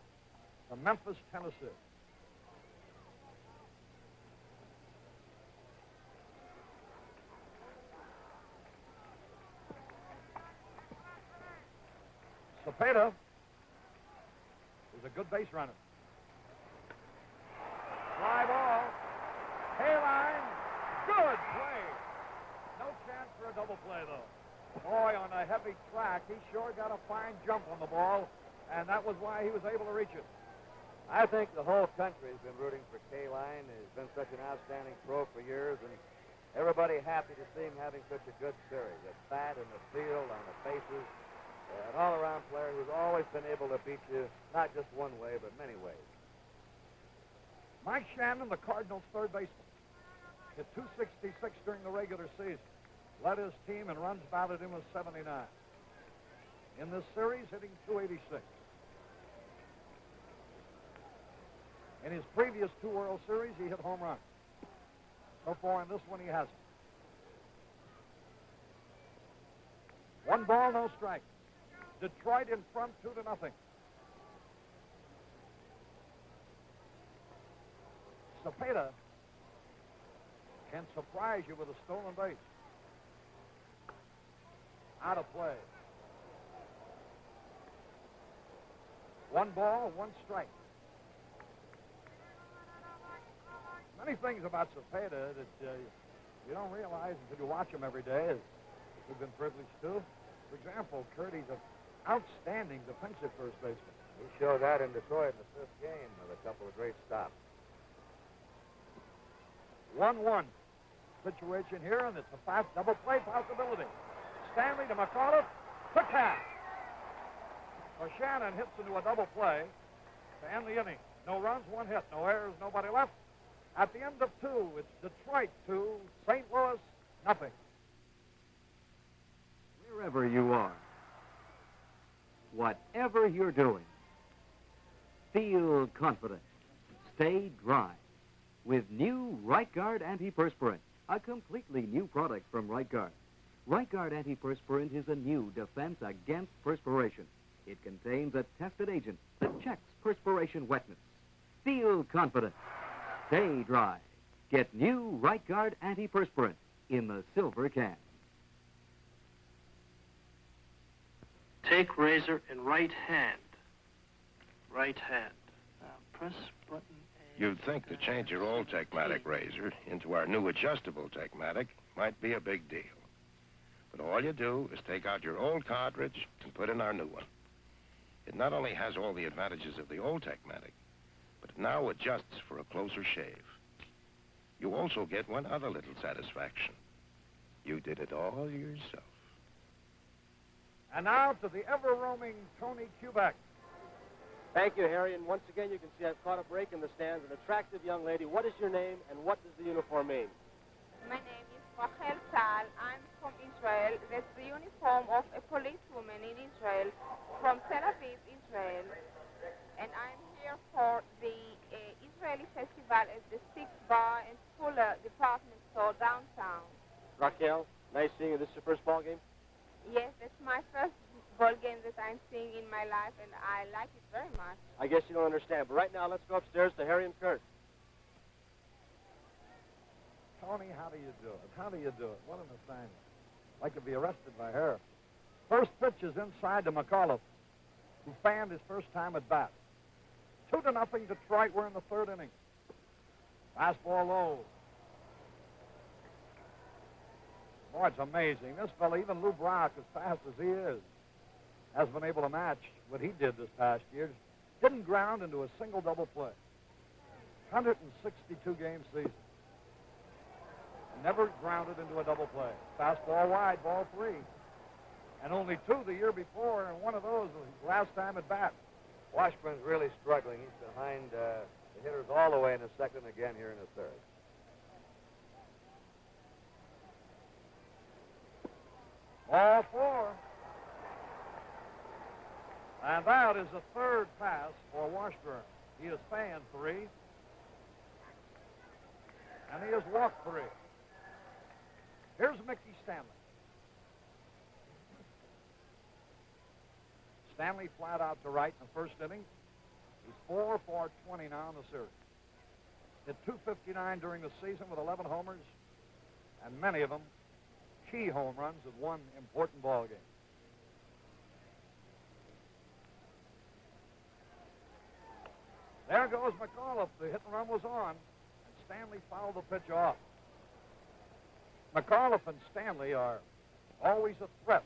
from Memphis, Tennessee. Cepeda is a good base runner. Fly ball. Kline. Good play. No chance for a double play, though. Boy, on a heavy track, he sure got a fine jump on the ball, and that was why he was able to reach it.
I think the whole country has been rooting for Kline. He's been such an outstanding pro for years, and everybody happy to see him having such a good series. At bat, in the field, on the bases, an all-around player who's always been able to beat you, not just one way, but many ways.
Mike Shannon, the Cardinals' third baseman, hit .266 during the regular season. Led his team in runs batted in with 79. In this series, hitting .286. In his previous 2 World Series, he hit home runs. So far in this one, he hasn't. 1 ball, no strike. Detroit in front 2-0. Cepeda can surprise you with a stolen base. Out of play. 1 ball, 1 strike. Many things about Cepeda that you don't realize until you watch him every day, as we've been privileged to. For example, Kurt, he's an outstanding defensive first baseman.
He showed that in Detroit in the 5th game with a couple of great stops.
1-1 situation here, and it's a fast double play possibility. Stanley to McAuliffe to Cass. So Shannon hits into a double play to end the inning. No runs, 1 hit, no errors, nobody left. At the end of 2, it's Detroit 2, St. Louis nothing.
Wherever you are, whatever you're doing, feel confident. Stay dry with new Right Guard Antiperspirant, a completely new product from Right Guard. Right Guard Antiperspirant is a new defense against perspiration. It contains a tested agent that checks perspiration wetness. Feel confident. Stay dry. Get new Right Guard Antiperspirant in the silver can.
Take razor in right hand. Right hand. Now press button A.
You'd think to change your old Techmatic razor into our new adjustable Techmatic might be a big deal. But all you do is take out your old cartridge and put in our new one. It not only has all the advantages of the old Techmatic, but it now adjusts for a closer shave. You also get one other little satisfaction. You did it all yourself.
And now to the ever-roaming Tony Kubek.
Thank you, Harry. And once again, you can see I've caught a break in the stands. An attractive young lady. What is your name, and what does the uniform mean?
My name is Rachel Tal. I'm from Israel. That's the uniform of a policewoman in Israel, from Tel Aviv, Israel. And I'm here for the Israeli festival at the 6th Bar and Fuller department store downtown.
Raquel, nice seeing you. This is your first ball game?
Yes, that's my first ball game that I'm seeing in my life, and I like it very much.
I guess you don't understand, but right now let's go upstairs to Harry and Kurt.
Tony, how do you do it? How do you do it? What an assignment. Like to be arrested by her. First pitch is inside to McAuliffe, who fanned his first time at bat. 2-0 Detroit. We're in the 3rd inning. Fastball low. Boy, it's amazing. This fella, even Lou Brock, as fast as he is, has been able to match what he did this past year. Didn't ground into a single double play. 162 game season. Never grounded into a double play. Fastball wide, ball 3. And only 2 the year before, and one of those was his last time at bat.
Washburn's really struggling. He's behind the hitters all the way in the 2nd, again here in the 3rd.
Ball 4. And that is the 3rd pass for Washburn. He has fanned 3. And he has walked 3. Here's Mickey Stanley. Stanley flat out to right in the first inning. He's 4 for 20 now in the series. Hit .259 during the season with 11 homers, and many of them key home runs that won important ball games. There goes McAuliffe. The hit and run was on, and Stanley fouled the pitch off. McAuliffe and Stanley are always a threat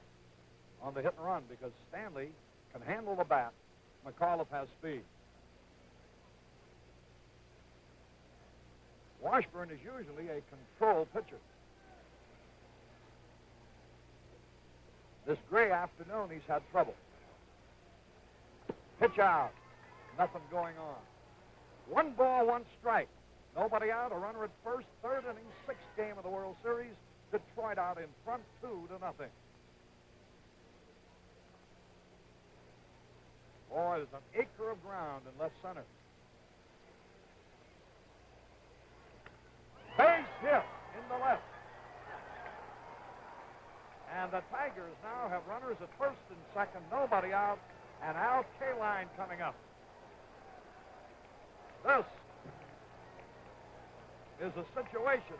on the hit and run because Stanley can handle the bat. McAuliffe has speed. Washburn is usually a control pitcher. This gray afternoon, he's had trouble. Pitch out. Nothing going on. 1 ball, 1 strike. Nobody out, a runner at first. Third inning, 6th game of the World Series. Detroit out in front, 2-0. Boy, there's an acre of ground in left center. Base hit in the left. And the Tigers now have runners at first and second, nobody out, and Al Kline coming up. This is a situation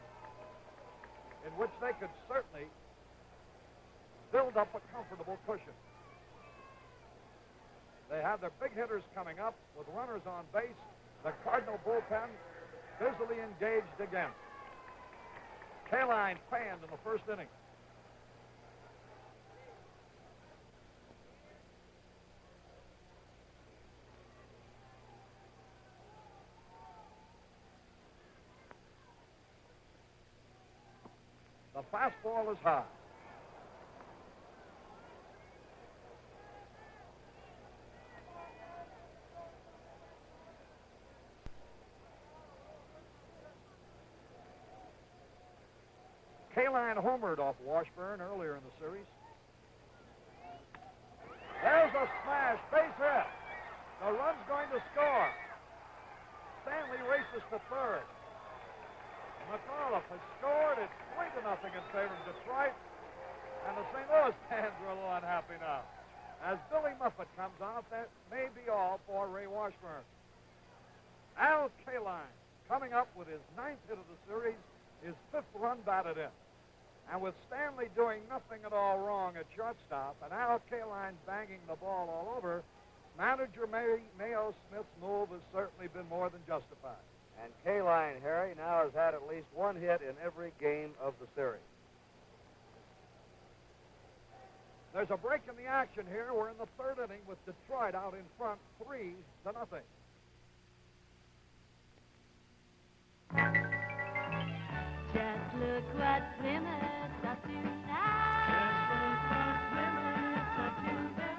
in which they could certainly build up a comfortable cushion. They have their big hitters coming up with runners on base. The Cardinal bullpen busily engaged again. Kline panned in the first inning. The fastball is high. Kline homered off Washburn earlier in the series. There's a smash, base hit. The run's going to score. Stanley races to third. McAuliffe has scored. It's 3-0 in favor of Detroit. And the St. Louis fans are a little unhappy now. As Billy Muffet comes out, that may be all for Ray Washburn. Al Kline coming up with his 9th hit of the series, his 5th run batted in. And with Stanley doing nothing at all wrong at shortstop and Al Kline banging the ball all over, manager Mayo Smith's move has certainly been more than justified.
And Kline, Harry, now has had at least 1 hit in every game of the series.
There's a break in the action here. We're in the 3rd inning with Detroit out in front, 3-0.
Just look what Plymouth does tonight.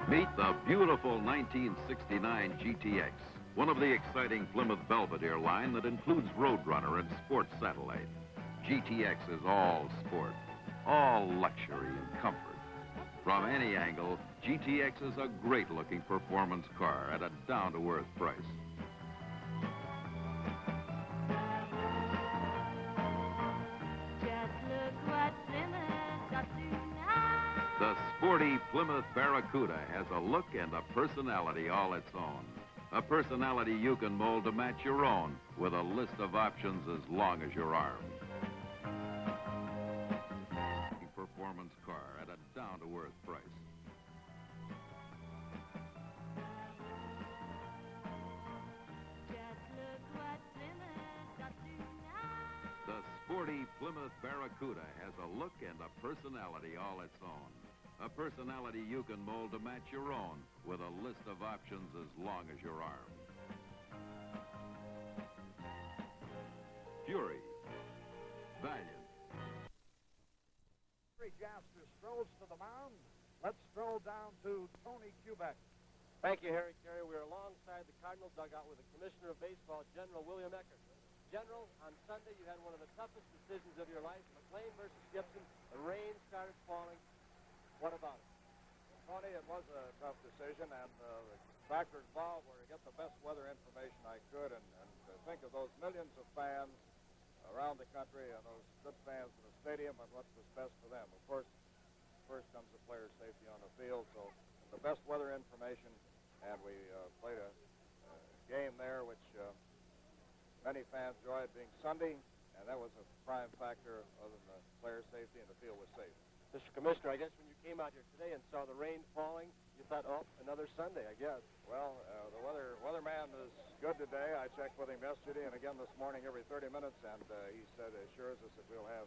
Meet the beautiful 1969 GTX, one of the exciting Plymouth Belvedere line that includes Roadrunner and Sports Satellite. GTX is all sport, all luxury and comfort. From any angle, GTX is a great-looking performance car at a down-to-earth price. The sporty Plymouth Barracuda has a look and a personality all its own. A personality you can mold to match your own with a list of options as long as your arm. Performance car at a down-to-earth price. The sporty Plymouth Barracuda has a look and a personality all its own. A personality you can mold to match your own with a list of options as long as your arm. Fury. Valiant.
Gaster strolls to the mound. Let's stroll down to Tony Kubek.
Thank you, Harry Carey. We're alongside the Cardinal dugout with the Commissioner of Baseball, General William Eckert. General, on Sunday you had one of the toughest decisions of your life, McLean versus Gibson. The rain started falling. What about it?
Tony, it was a tough decision, and the factors involved were to get the best weather information I could and think of those millions of fans around the country and those good fans in the stadium and what's best for them. Of course, first comes the player's safety on the field, so the best weather information, and we played a game there which many fans enjoyed, being Sunday, and that was a prime factor other than the player's safety, and the field was safe.
Mr. Commissioner, I guess when you came out here today and saw the rain falling, you thought, oh, another Sunday, I guess.
Well, the weatherman is good today. I checked with him yesterday and again this morning every 30 minutes, and he said, assures us that we'll have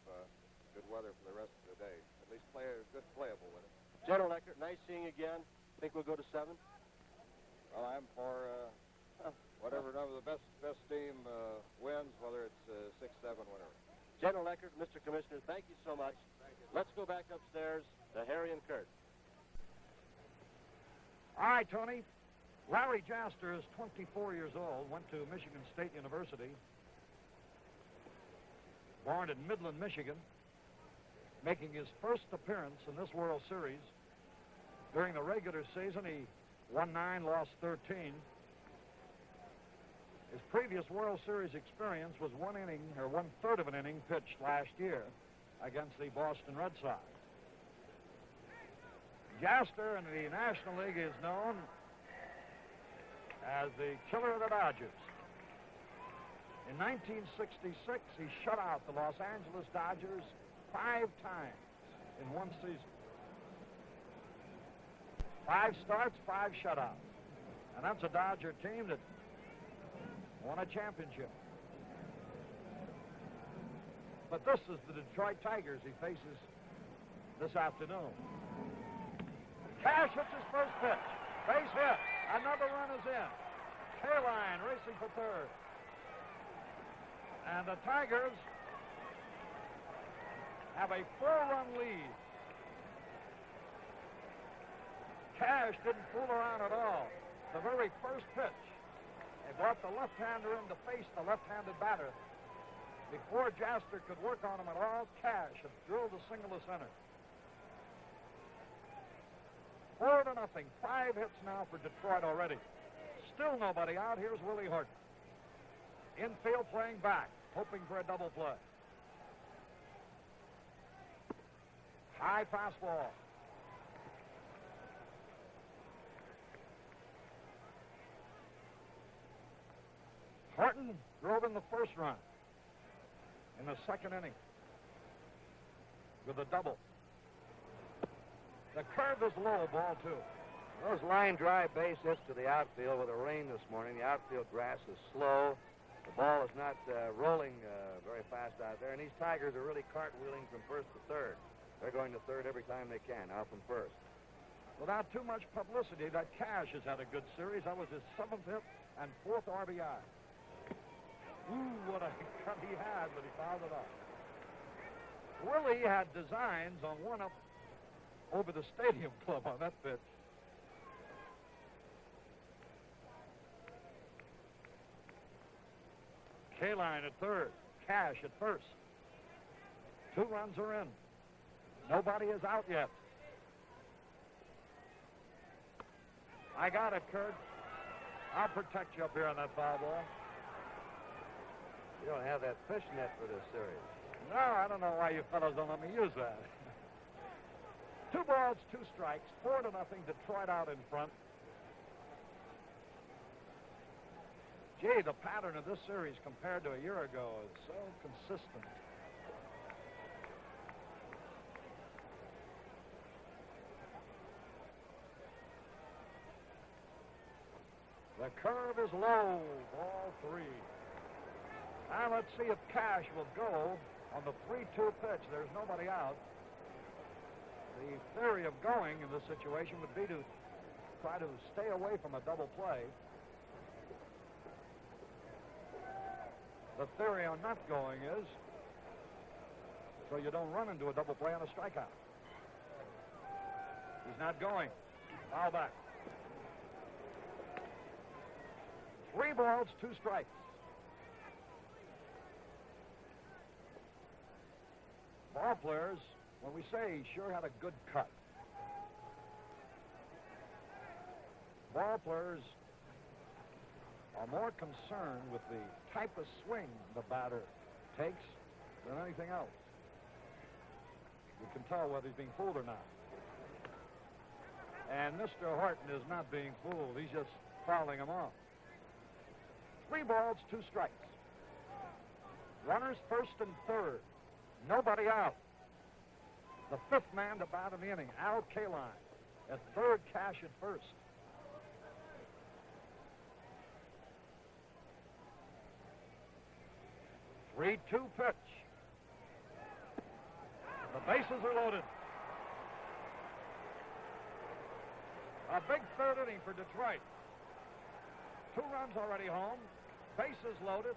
good weather for the rest of the day. At least good playable with it.
General Eckert, nice seeing you again. Think we'll go to 7?
Well, I'm for whatever number the best team wins, whether it's 6, 7, whatever.
General Eckert, Mr. Commissioner, thank you so much.
Thank you.
Let's go back upstairs to Harry and Kurt.
All right, Tony. Larry Jaster is 24 years old, went to Michigan State University, born in Midland, Michigan, making his first appearance in this World Series. During the regular season, he won 9, lost 13. His previous World Series experience was 1 inning, or 1/3 of an inning, pitched last year against the Boston Red Sox. Jaster in the National League is known as the killer of the Dodgers. In 1966, he shut out the Los Angeles Dodgers 5 times in one season. 5 starts, 5 shutouts. And that's a Dodger team that won a championship. But this is the Detroit Tigers he faces this afternoon. Cash hits his first pitch. Base hit. Another run is in. Kline racing for third. And the Tigers have a 4-run lead. Cash didn't fool around at all. The very first pitch, they brought the left-hander in to face the left-handed batter. Before Jaster could work on him at all, Cash had drilled a single to center. 4-0. 5 hits now for Detroit already. Still nobody out. Here's Willie Horton. Infield playing back, hoping for a double play. High fastball. Horton drove in the first run in the second inning with a double. The curve is low, ball 2.
Those line drive base hits to the outfield with the rain this morning. The outfield grass is slow. The ball is not rolling very fast out there. And these Tigers are really cartwheeling from first to third. They're going to third every time they can, out from first.
Without too much publicity, that Cash has had a good series. That was his 7th hit and 4th RBI. Ooh, what a cut he had, but he fouled it off. Willie had designs on one up over the Stadium Club on that pitch. Kline at third, Cash at first. 2 runs are in. Nobody is out yet. I got it, Kurt. I'll protect you up here on that foul ball.
You don't have that fish net for this series.
No, I don't know why you fellows don't let me use that. 2 balls, 2 strikes, 4-0, Detroit out in front. Gee, the pattern of this series compared to a year ago is so consistent. The curve is low, ball 3. Now let's see if Cash will go on the 3-2 pitch. There's nobody out. The theory of going in this situation would be to try to stay away from a double play. The theory on not going is so you don't run into a double play on a strikeout. He's not going. Foul back. 3 balls, 2 strikes. Ball players, when we say he sure had a good cut, ball players are more concerned with the type of swing the batter takes than anything else. You can tell whether he's being fooled or not. And Mr. Horton is not being fooled. He's just fouling him off. 3 balls, 2 strikes. Runners first and third. Nobody out. The 5th man to bat in the inning, Al Kline. At third, Cash at first. Three, 2 pitch. The bases are loaded. A big third inning for Detroit. 2 runs already home. Bases loaded.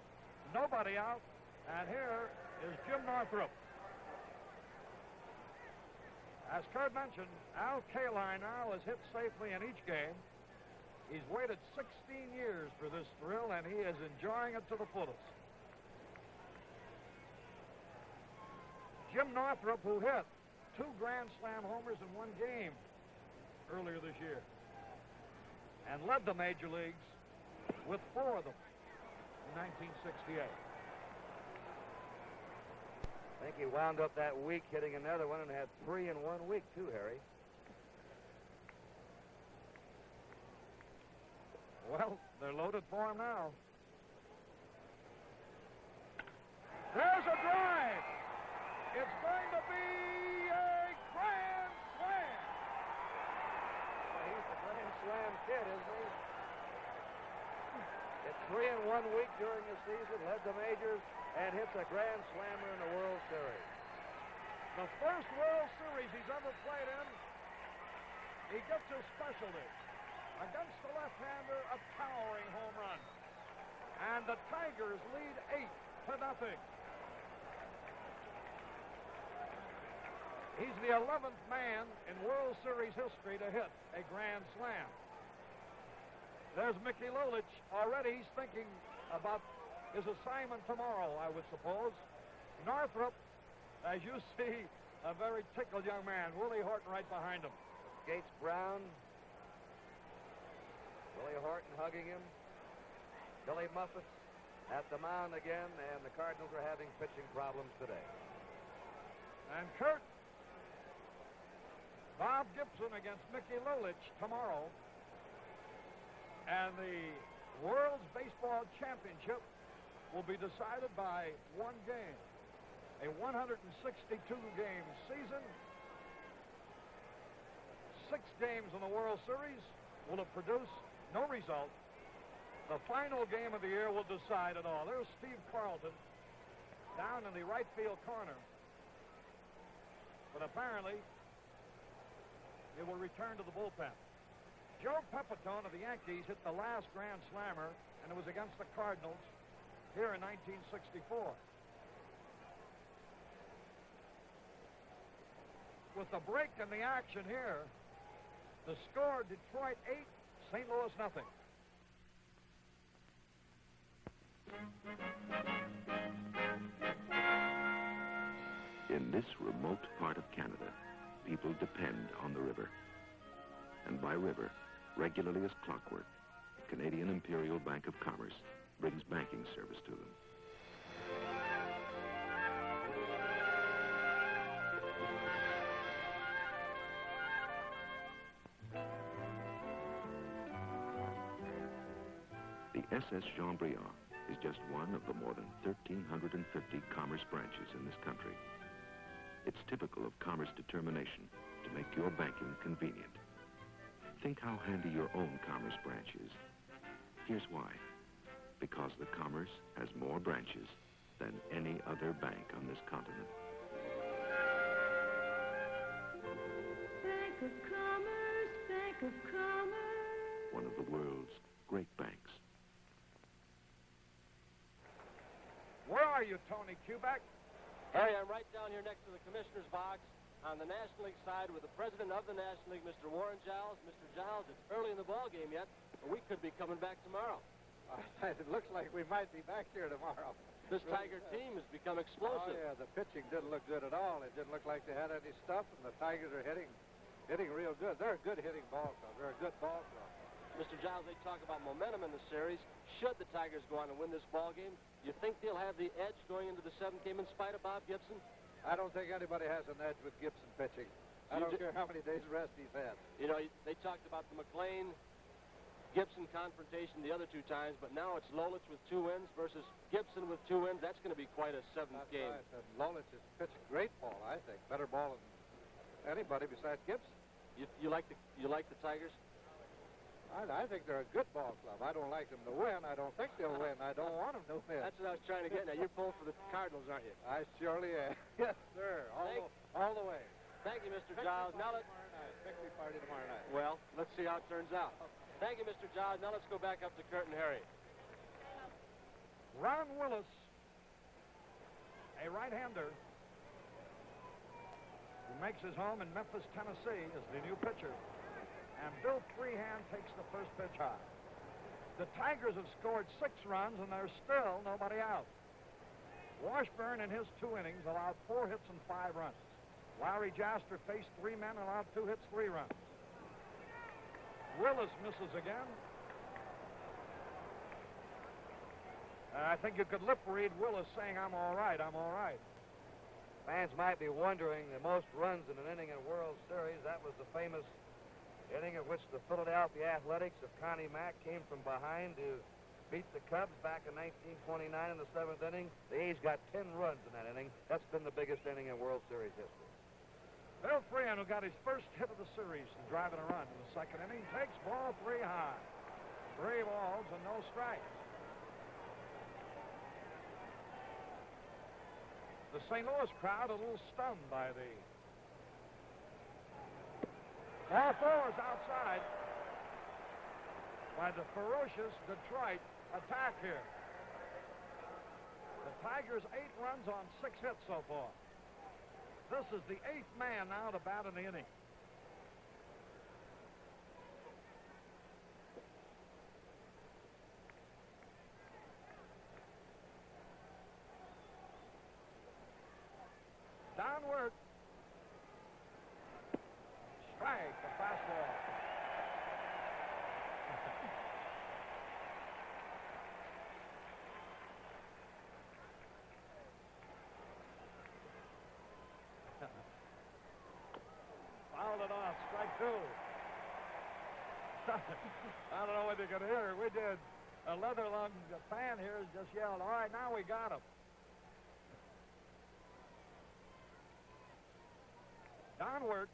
Nobody out. And here is Jim Northrup. As Kurt mentioned, Al Kline now has hit safely in each game. He's waited 16 years for this thrill, and he is enjoying it to the fullest. Jim Northrup, who hit 2 Grand Slam homers in 1 game earlier this year, and led the major leagues with 4 of them in 1968.
I think he wound up that week hitting another one and had 3 in 1 week, too, Harry.
Well, they're loaded for him now. There's a drive. It's going to be a grand slam.
Well, he's the Grand Slam kid, isn't he? Hit 3 in 1 week during the season, led the majors, and hits a Grand Slammer in the World Series.
The first World Series he's ever played in, he gets his specialty. Against the left-hander, a towering home run. And the Tigers lead 8-0. He's the 11th man in World Series history to hit a Grand Slam. There's Mickey Lulich. Already he's thinking about his assignment tomorrow, I would suppose. Northrup, as you see, a very tickled young man. Willie Horton right behind him.
Gates Brown. Willie Horton hugging him. Billy Muffet at the mound again, and the Cardinals are having pitching problems today.
And Kurt, Bob Gibson against Mickey Lulich tomorrow. And the World's Baseball Championship will be decided by 1 game. A 162-game season. 6 games in the World Series will have produced no result. The final game of the year will decide it all. There's Steve Carlton down in the right field corner. But apparently, it will return to the bullpen. Joe Pepitone of the Yankees hit the last Grand Slammer, and it was against the Cardinals here in 1964. With the break in the action here, the score, Detroit 8, St. Louis nothing.
In this remote part of Canada, people depend on the river. And by river, regularly as clockwork, Canadian Imperial Bank of Commerce brings banking service to them. The SS Jean-Briand is just one of the more than 1,350 commerce branches in this country. It's typical of commerce determination to make your banking convenient. Think how handy your own commerce branch is. Here's why. Because the commerce has more branches than any other bank on this continent.
Bank of Commerce, Bank of Commerce.
One of the world's great banks.
Where are you, Tony Kubek?
Harry, I'm right down here next to the commissioner's box on the National League side with the president of the National League, Mr. Warren Giles. Mr. Giles, it's early in the ball game yet, but we could be coming back tomorrow.
It looks like we might be back here tomorrow.
This Tiger team has become explosive.
Oh, yeah, the pitching didn't look good at all. It didn't look like they had any stuff, and the Tigers are hitting real good. They're a good hitting ball club. They're a good ball club.
Mr. Giles, they talk about momentum in the series. Should the Tigers go on and win this ball game, you think they'll have the edge going into the seventh game in spite of Bob Gibson?
I don't think anybody has an edge with Gibson pitching. I don't care how many days rest he's had.
You know, they talked about the McLean-Gibson confrontation the other two times, but now it's Lolich with 2 wins versus Gibson with 2 wins. That's going to be quite a seventh game.
Right. And Lolich is pitching great ball, I think. Better ball than anybody besides Gibson.
You like the Tigers?
I think they're a good ball club. I don't like them to win. I don't think they'll win. I don't want them to win.
That's what I was trying to get at. You're pulling for the Cardinals, aren't you?
I surely am. Yes, sir. All the way.
Thank you, Mr. Giles. Now let's
victory party tomorrow night.
Well, let's see how it turns out. Thank you, Mr. Giles. Now let's go back up to Kurt and Harry.
Ron Willis, a right-hander, who makes his home in Memphis, Tennessee, is the new pitcher. And Bill Freehand takes the first pitch high. The Tigers have scored 6 runs, and there's still nobody out. Washburn, in his 2 innings, allowed 4 hits and 5 runs. Larry Jaster faced 3 men and allowed 2 hits, 3 runs. Willis misses again. I think you could lip read Willis saying, "I'm all right, I'm all right."
Fans might be wondering, the most runs in an inning in a World Series, that was the famous inning in which the Philadelphia Athletics of Connie Mack came from behind to beat the Cubs back in 1929 in the 7th inning. The A's got 10 runs in that inning. That's been the biggest inning in World Series history.
Bill Freehand, who got his first hit of the series in driving a run in the 2nd inning, takes ball 3 high. 3 balls and no strikes. The St. Louis crowd a little stunned by the ball 4 is outside by the ferocious Detroit attack here. The Tigers 8 runs on 6 hits so far. This is the 8th man now to bat in the inning. Downward. Strike, the fastball. Fouled it off, strike 2. I don't know whether you could hear it. We did. A leather-lung fan here just yelled, "All right, now we got him." Downward.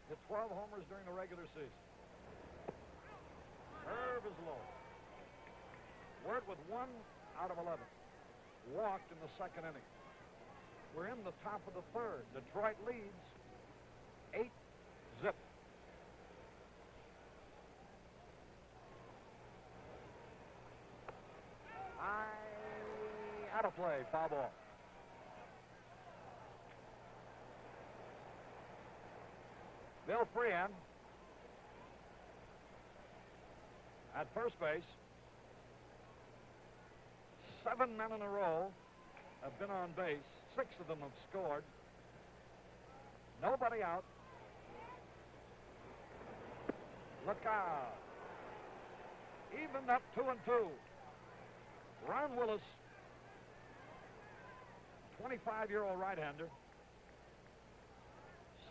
Hit 12 homers during the regular season. Curve is low. Word with 1 out of 11. Walked in the 2nd inning. We're in the top of the 3rd. Detroit leads 8-0. Out of play, foul ball. Bill Freehand at first base. 7 men in a row have been on base. 6 of them have scored. Nobody out. Look out. Even up 2-2. Ron Willis, 25-year-old right-hander.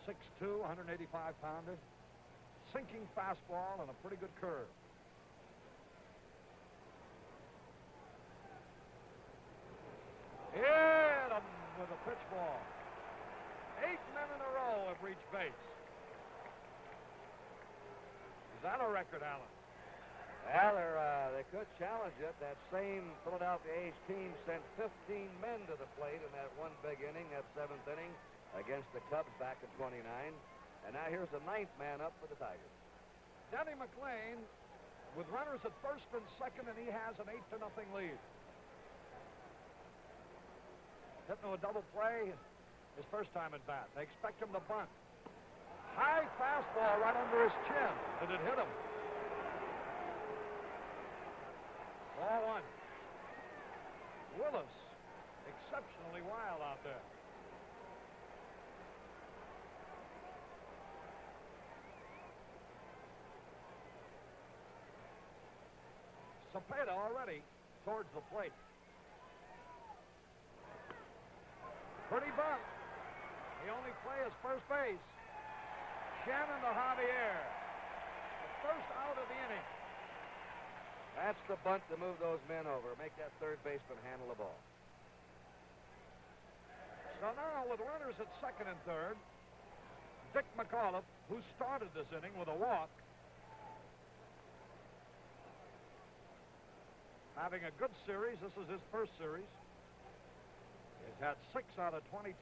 6'2", 185-pounder. Sinking fastball and a pretty good curve. Hit him with a pitch ball. 8 men in a row have reached base. Is that a record, Alan?
Well, they could challenge it. That same Philadelphia A's team sent 15 men to the plate in that one big inning, that 7th inning, against the Cubs back in 29. And now here's the 9th man up for the Tigers.
Denny McLean with runners at first and second, and he has an 8-0 lead. Hitting a double play his first time at bat. They expect him to bunt. High fastball right under his chin. Did it hit him? Ball 1. Willis, exceptionally wild out there. Cepeda already towards the plate. Pretty bunt. The only play is first base. Shannon to Javier. The first out of the inning.
That's the bunt to move those men over. Make that third baseman handle the ball.
So now with runners at second and third, Dick McAuliffe, who started this inning with a walk, having a good series. This is his first series. He's had 6 out of 22.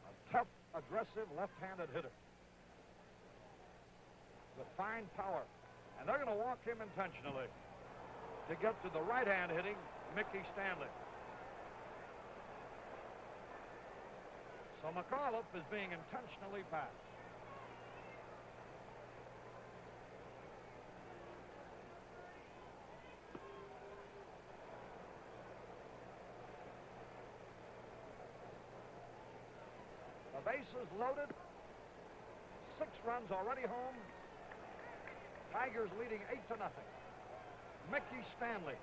A tough, aggressive, left-handed hitter with fine power. And they're going to walk him intentionally to get to the right-hand hitting Mickey Stanley. So McAuliffe is being intentionally passed. The bases loaded. 6 runs already home. Tigers leading 8-0. Mickey Stanley,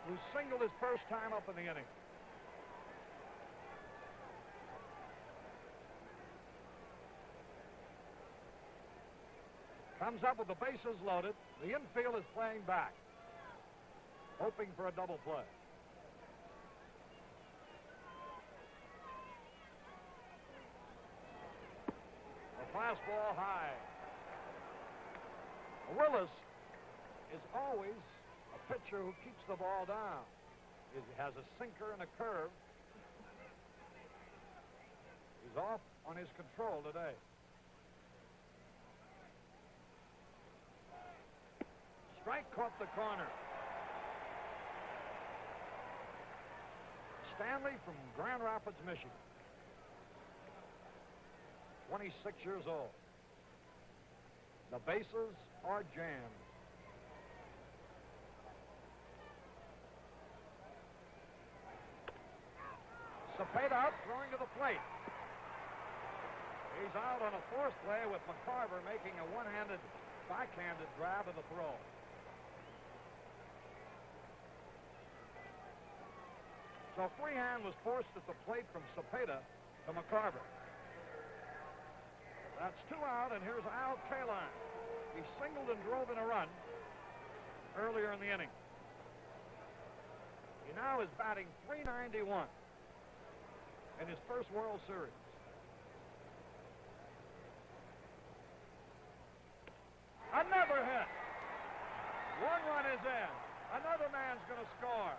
who singled his first time up in the inning. Comes up with the bases loaded. The infield is playing back, hoping for a double play. The fastball high. Willis is always a pitcher who keeps the ball down. He has a sinker and a curve. He's off on his control today. Strike caught the corner. Stanley from Grand Rapids, Michigan. 26 years old. The bases are jammed. Cepeda out, throwing to the plate. He's out on a force play with McCarver making a one-handed, backhanded grab of the throw. So freehand was forced at the plate from Cepeda to McCarver. That's 2 out, and here's Al Kline. He singled and drove in a run earlier in the inning. He now is batting .391 in his first World Series. Another hit. 1 run is in. Another man's going to score.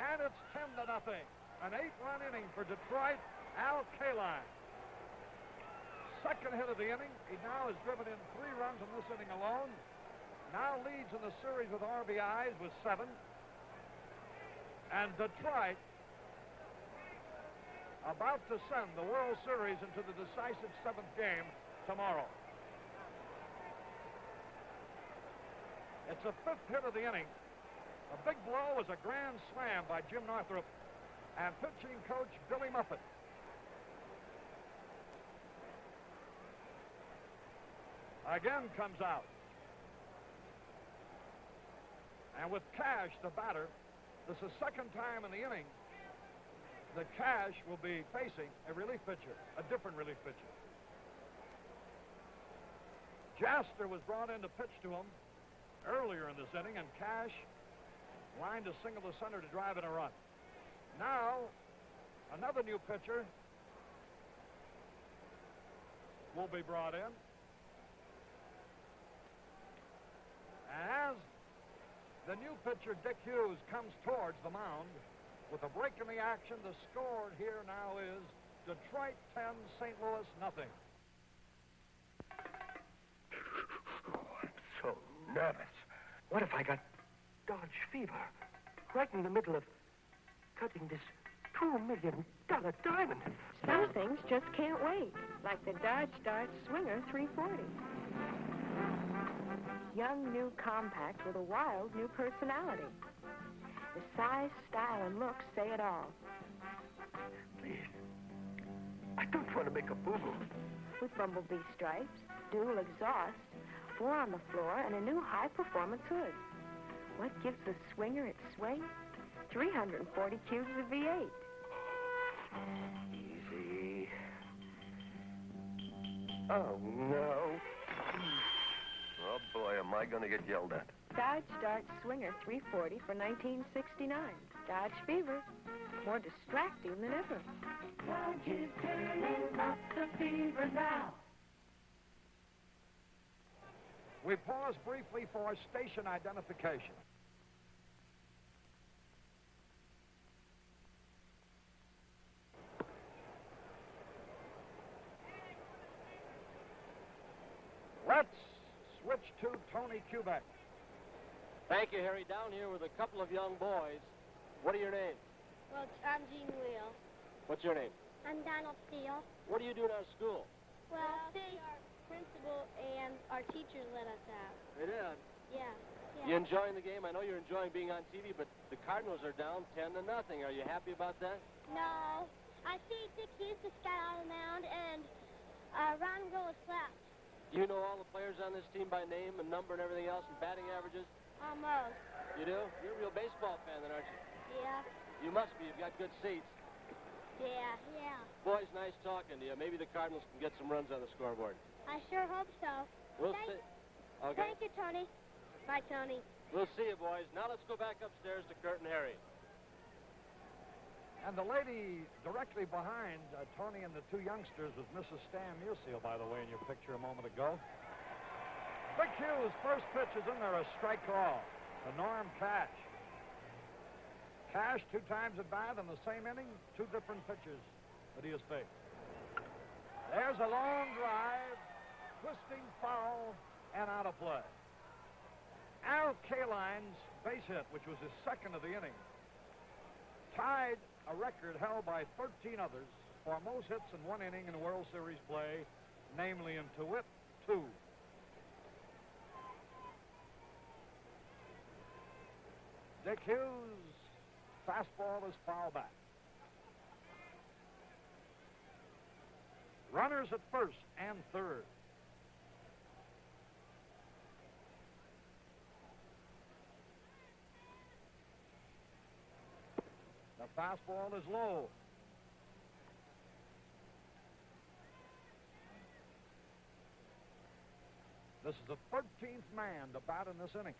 And it's 10-0. An 8-run inning for Detroit. Al Kline. Second hit of the inning. He now has driven in 3 runs in this inning alone. Now leads in the series with RBIs with 7. And Detroit about to send the World Series into the decisive 7th game tomorrow. It's a 5th hit of the inning. The big blow was a grand slam by Jim Northrup and pitching coach Billy Muffet. Again comes out. And with Cash, the batter, this is the 2nd time in the inning that Cash will be facing a relief pitcher, a different relief pitcher. Jaster was brought in to pitch to him earlier in this inning, and Cash lined a single to center to drive in a run. Now, another new pitcher will be brought in. And as the new pitcher, Dick Hughes, comes towards the mound with a break in the action, the score here now is Detroit 10, St. Louis nothing.
Oh, I'm so nervous. What if I got Dodge fever right in the middle of cutting this $2 million diamond?
Some things just can't wait, like the Dodge Dart Swinger 340. Young, new compact with a wild new personality. The size, style, and looks say it all.
Please, I don't want to make a boo-boo.
with bumblebee stripes, dual exhaust, 4 on the floor, and a new high-performance hood. What gives the Swinger its swing? 340 cubes of V8.
Easy. Oh, no. Oh, boy, am I going to get yelled at.
Dodge Dart Swinger 340 for 1969. Dodge Fever. More distracting than ever.
Dodge is turning up the fever now.
We pause briefly for station identification. Let's switch to Tony Kubek.
Thank you, Harry. Down here with a couple of young boys. What are your names?
Well, I'm Jean Wheel.
What's your name?
I'm Donald Steele.
What do you do in our school?
Well, see, our principal and our teachers let us out.
They did.
Yeah.
You enjoying the game? I know you're enjoying being on TV, but the Cardinals are down 10-0. Are you happy about that?
No. I see Dick Hughes just got on the mound, and Ron Go was slapped.
Do you know all the players on this team by name and number and everything else and batting averages?
Almost.
You do? You're a real baseball fan then, aren't you?
Yeah.
You must be. You've got good seats.
Yeah.
Boys, nice talking to you. Maybe the Cardinals can get some runs on the scoreboard.
I sure hope so.
We'll see. Okay.
Thank you, Tony. Bye, Tony.
We'll see you, boys. Now let's go back upstairs to Kurt and Harry.
And the lady directly behind Tony and the two youngsters was Mrs. Stan Musial, by the way, in your picture a moment ago. Vic Hughes' first pitch is in there, a strike call to Norm Cash. Cash 2 times at bat in the same inning, 2 different pitches that he has faced. There's a long drive, twisting foul, and out of play. Al Kaline's base hit, which was his second of the inning, tied a record held by 13 others for most hits in one inning in World Series play, namely in to wit, 2. Dick Hughes' fastball is foul back. Runners at first and third. The fastball is low. This is the 13th man to bat in this inning.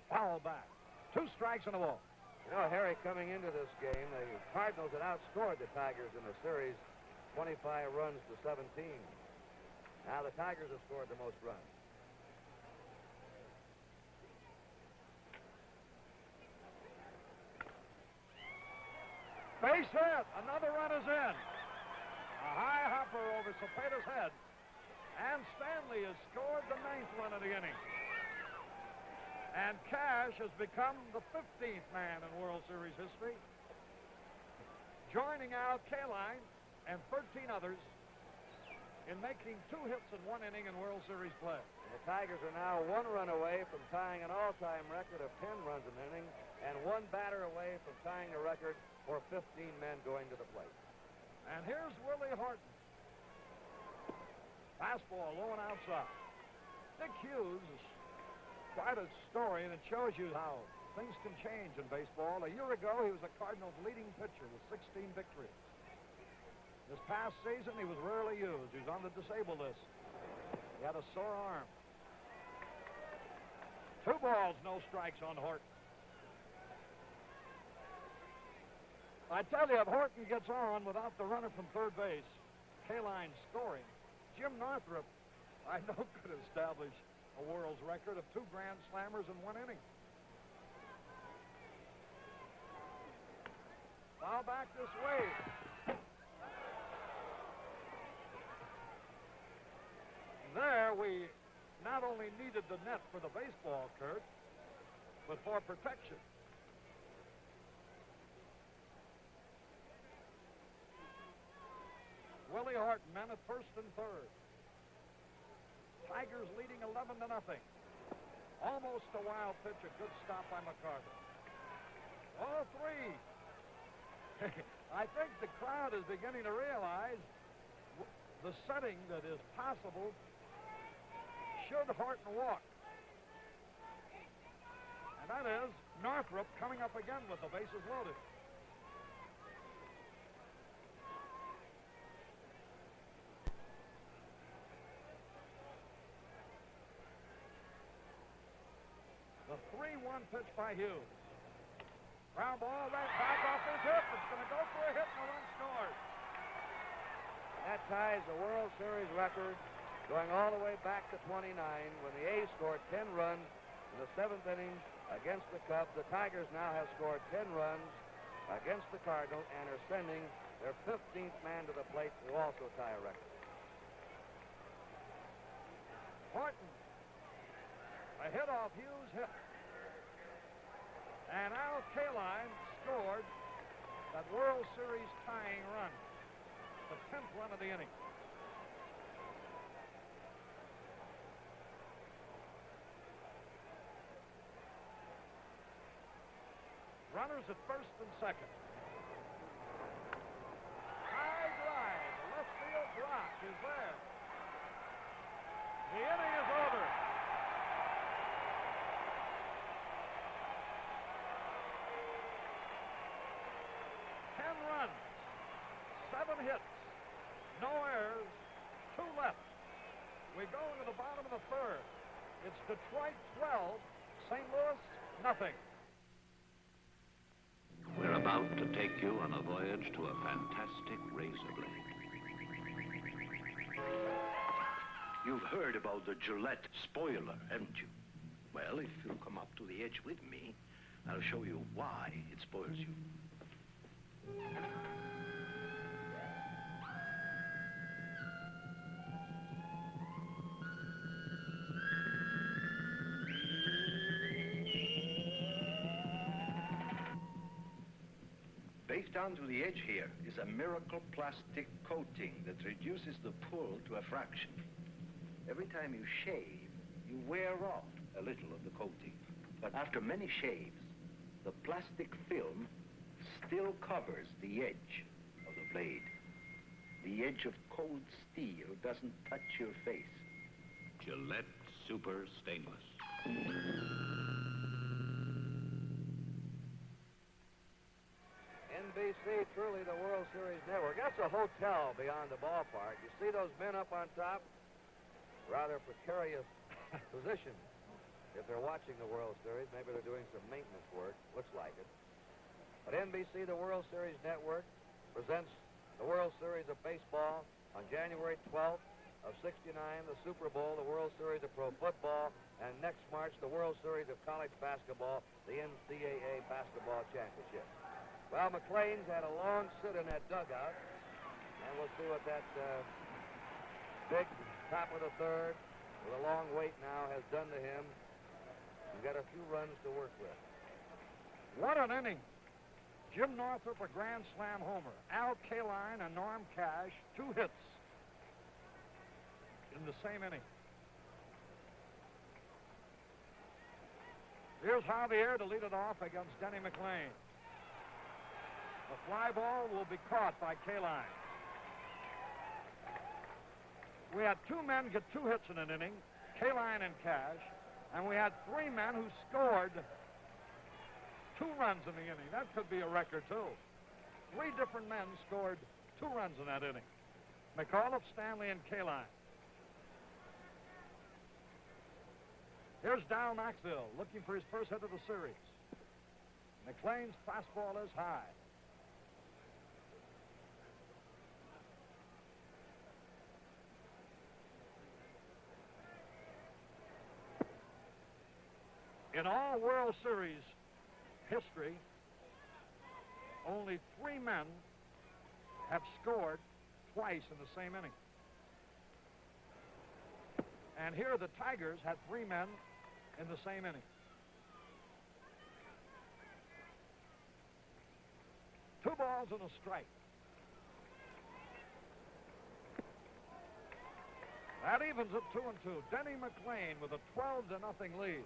Foul back. 2 strikes and a ball.
You know, Harry, coming into this game, the Cardinals had outscored the Tigers in the series 25 runs to 17. Now the Tigers have scored the most runs.
Base hit. Another run is in. A high hopper over Cepeda's head. And Stanley has scored the 9th run of the inning. And Cash has become the 15th man in World Series history, joining Al Kaline and 13 others in making 2 hits in 1 inning in World Series play.
And the Tigers are now 1 run away from tying an all-time record of 10 runs an inning and 1 batter away from tying the record for 15 men going to the plate.
And here's Willie Horton. Fastball low and outside. Dick Hughes is quite a story, and it shows you how things can change in baseball. A year ago, he was the Cardinals' leading pitcher with 16 victories. This past season, he was rarely used. He was on the disabled list. He had a sore arm. 2 balls, no strikes on Horton. I tell you, if Horton gets on without the runner from third base, Kaline scoring, Jim Northrup, I know, could establish a world's record of 2 Grand Slammers in 1 inning. Foul back this way. There, we not only needed the net for the baseball, Kurt, but for protection. Willie Horton, men at first and third. Tigers leading 11-0. Almost a wild pitch, a good stop by McCarthy. 0-3. I think the crowd is beginning to realize the setting that is possible should Horton walk. And that is Northrup coming up again with the bases loaded. The 3-1 pitch by Hughes. Ground ball right back off his hip. It's going to go for a hit and a run scores.
That ties the World Series record going all the way back to 29 when the A's scored 10 runs in the 7th inning against the Cubs. The Tigers now have scored 10 runs against the Cardinals and are sending their 15th man to the plate to also tie a record.
Horton. A hit off Hughes' hip. And Al Kline scored that World Series tying run. The 10th run of the inning. Runners at first and second. High drive. The left field block is there. The inning is over. 10 runs, 7 hits, no errors, 2 left. We go into the bottom of the 3rd. It's Detroit 12, St. Louis nothing.
We're about to take you on a voyage to a fantastic razor blade.
You've heard about the Gillette spoiler, haven't you? Well, if you'll come up to the edge with me, I'll show you why it spoils you. Baked onto the edge here is a miracle plastic coating that reduces the pull to a fraction. Every time you shave, you wear off a little of the coating. But after many shaves, the plastic film still covers the edge of the blade. The edge of cold steel doesn't touch your face.
Gillette Super Stainless.
NBC, truly the World Series network. That's a hotel beyond the ballpark. You see those men up on top? Rather precarious position. If they're watching the World Series, maybe they're doing some maintenance work. Looks like it. But NBC, the World Series network, presents the World Series of Baseball on January 12th of 69, the Super Bowl, the World Series of Pro Football, and next March, the World Series of College Basketball, the NCAA Basketball Championship. Well, McLean's had a long sit in that dugout, and we'll see what that big top of the 3rd with a long wait now has done to him. He's got a few runs to work with.
What an inning. Jim Northrup, a grand slam homer. Al Kline and Norm Cash, 2 hits in the same inning. Here's Javier to lead it off against Denny McLean. The fly ball will be caught by Kline. We had 2 men get 2 hits in an inning, Kline and Cash, and we had 3 men who scored 2 runs in the inning. That could be a record, too. 3 different men scored 2 runs in that inning. McAuliffe, Stanley, and Kline. Here's Dow Maxville looking for his first hit of the series. McLean's fastball is high. In all World Series history, only 3 men have scored twice in the same inning. And here the Tigers had 3 men in the same inning. Two balls and a strike. That evens it 2-2. Denny McLean with a 12-0 lead.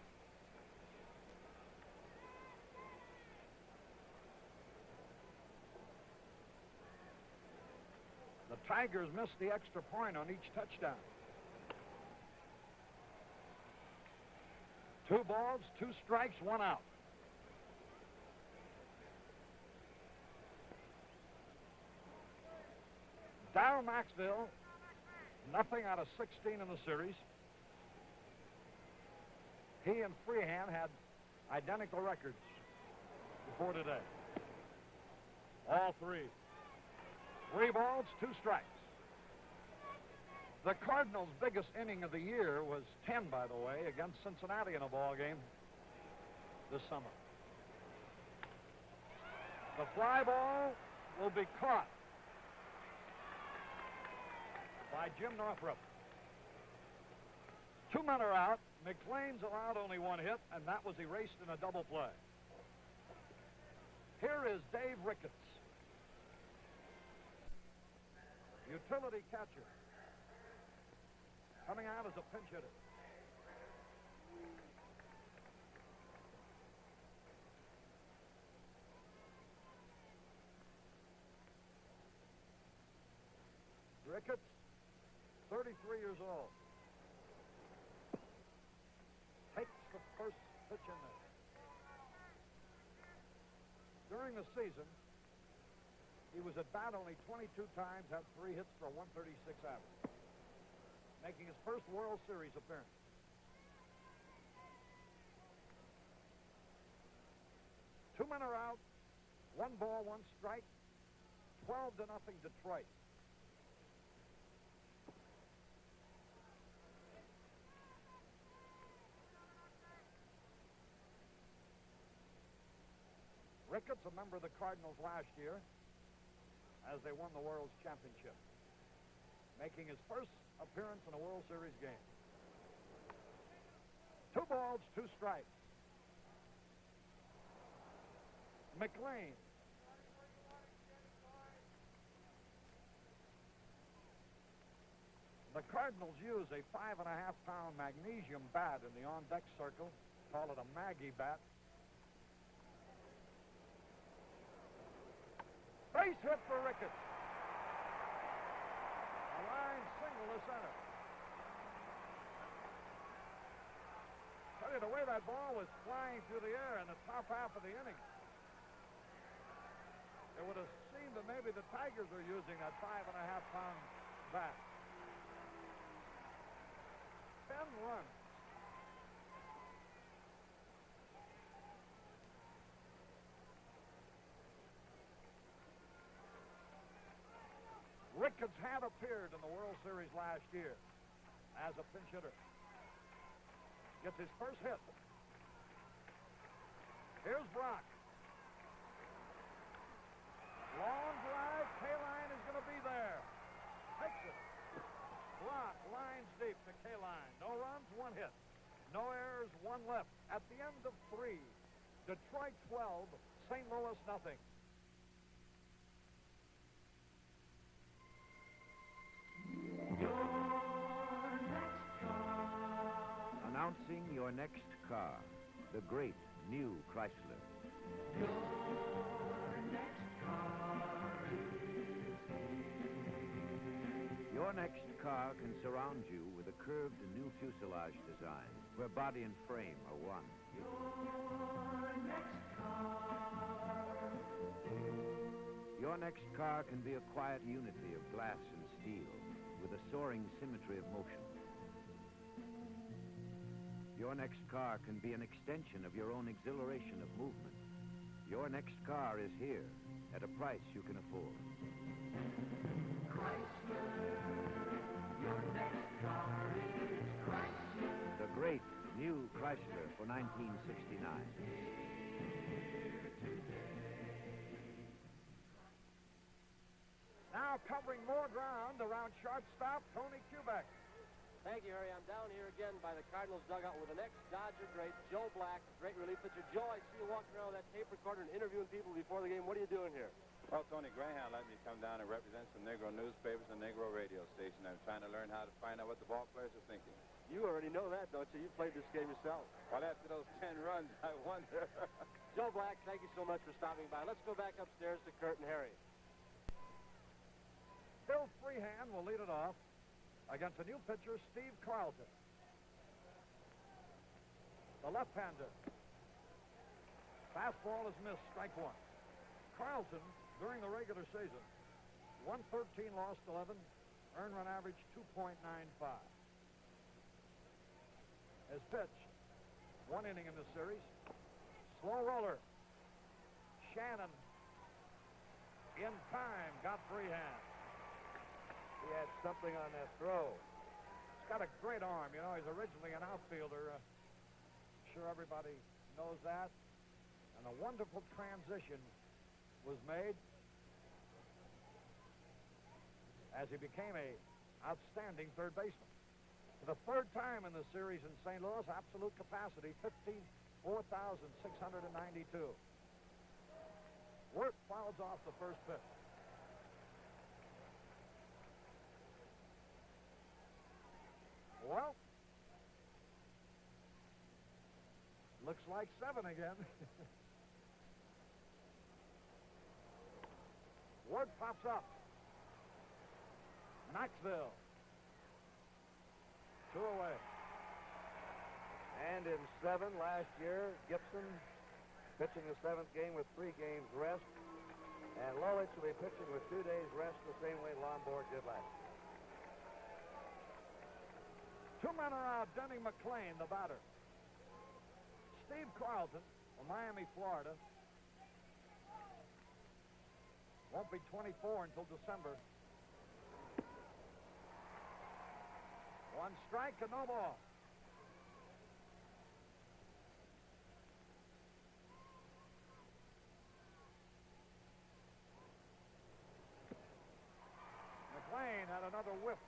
Tigers missed the extra point on each touchdown. 2 balls, 2 strikes, 1 out. Darryl Maxville, nothing out of 16 in the series. He and Freehand had identical records before today. All 3. 3 balls, 2 strikes. The Cardinals' biggest inning of the year was 10, by the way, against Cincinnati in a ball game this summer. The fly ball will be caught by Jim Northrup. 2 men are out. McLean's allowed only 1 hit, and that was erased in a double play. Here is Dave Ricketts, utility catcher, coming out as a pinch hitter. Ricketts, 33 years old, takes the first pitch in there. During the season, he was at bat only 22 times, had 3 hits for a 136 average, making his first World Series appearance. Two men are out, 1 ball, 1 strike, 12-0 Detroit. Ricketts, a member of the Cardinals last year, as they won the World's Championship, making his first appearance in a World Series game. 2 balls, 2 strikes. McLean. The Cardinals use a 5.5-pound magnesium bat in the on-deck circle, call it a Maggie bat. Base hit for Ricketts. A line single to center. Tell you, the way that ball was flying through the air in the top half of the inning, it would have seemed that maybe the Tigers are using that 5.5-pound bat. 10 runs. Ricketts had appeared in the World Series last year as a pinch hitter. Gets his first hit. Here's Brock. Long drive. Kline is going to be there. Takes it. Brock lines deep to Kline. No runs, 1 hit. No errors, 1 left. At the end of 3, Detroit 12, St. Louis nothing.
Announcing your next car, the great new Chrysler. Your next car can surround you with a curved new fuselage design where body and frame are one. Your next car can be a quiet unity of glass and steel with a soaring symmetry of motion. Your next car can be an extension of your own exhilaration of movement. Your next car is here at a price you can afford. Chrysler, your next car is Chrysler. The great new Chrysler for 1969.
Now covering more ground around shortstop, Tony Kubek.
Thank you, Harry. I'm down here again by the Cardinals dugout with the next Dodger great, Joe Black, great relief pitcher. Joe, I see you walking around with that tape recorder and interviewing people before the game. What are you doing here?
Well, Tony Graham let me come down and represent some Negro newspapers and Negro radio station. I'm trying to learn how to find out what the ball players are thinking.
You already know that, don't you? You played this game yourself.
Well, after those 10 runs, I wonder.
Joe Black, thank you so much for stopping by. Let's go back upstairs to Kurt and Harry.
Bill Freehand will lead it off against a new pitcher, Steve Carlton. The left-hander. Fastball is missed, strike one. Carlton, during the regular season, 113, lost 11, earned run average 2.95. His pitch, 1 inning in the series. Slow roller. Shannon, in time, got Freehand.
He had something on that throw.
He's got a great arm. You know, he's originally an outfielder. Sure everybody knows that. And a wonderful transition was made as he became a outstanding third baseman. For the third time in the series in St. Louis, absolute capacity, 54,692. Wirt fouls off the first pitch. Well, looks like 7 again. Wirt pops up. Knoxville. 2 away.
And in 7 last year, Gibson pitching the 7th game with 3 games rest. And Lolich will be pitching with 2 days rest the same way Lombard did last year.
2 men are out. Denny McClain, the batter. Steve Carlton from Miami, Florida. Won't be 24 until December. 1 strike and no ball. McClain had another whiff.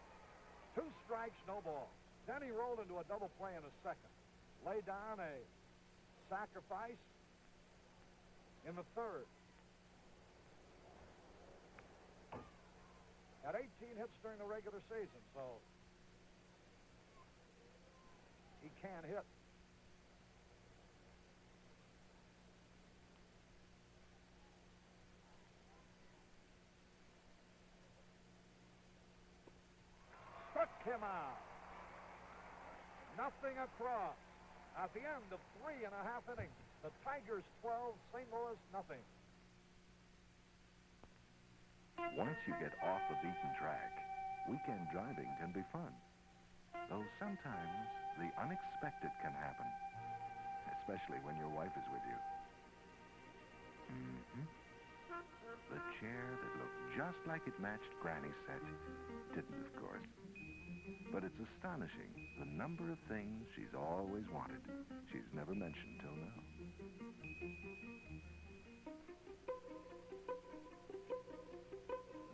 2 strikes, no ball. Then he rolled into a double play in the second. Laid down a sacrifice in the third. Had 18 hits during the regular season, so he can hit. Struck him out. Nothing across. At the end of 3 1/2 innings, the Tigers 12, St. Louis nothing.
Once you get off the beaten track, weekend driving can be fun. Though sometimes the unexpected can happen, especially when your wife is with you. The chair that looked just like it matched Granny's set didn't, of course. But it's astonishing the number of things she's always wanted. She's never mentioned till now.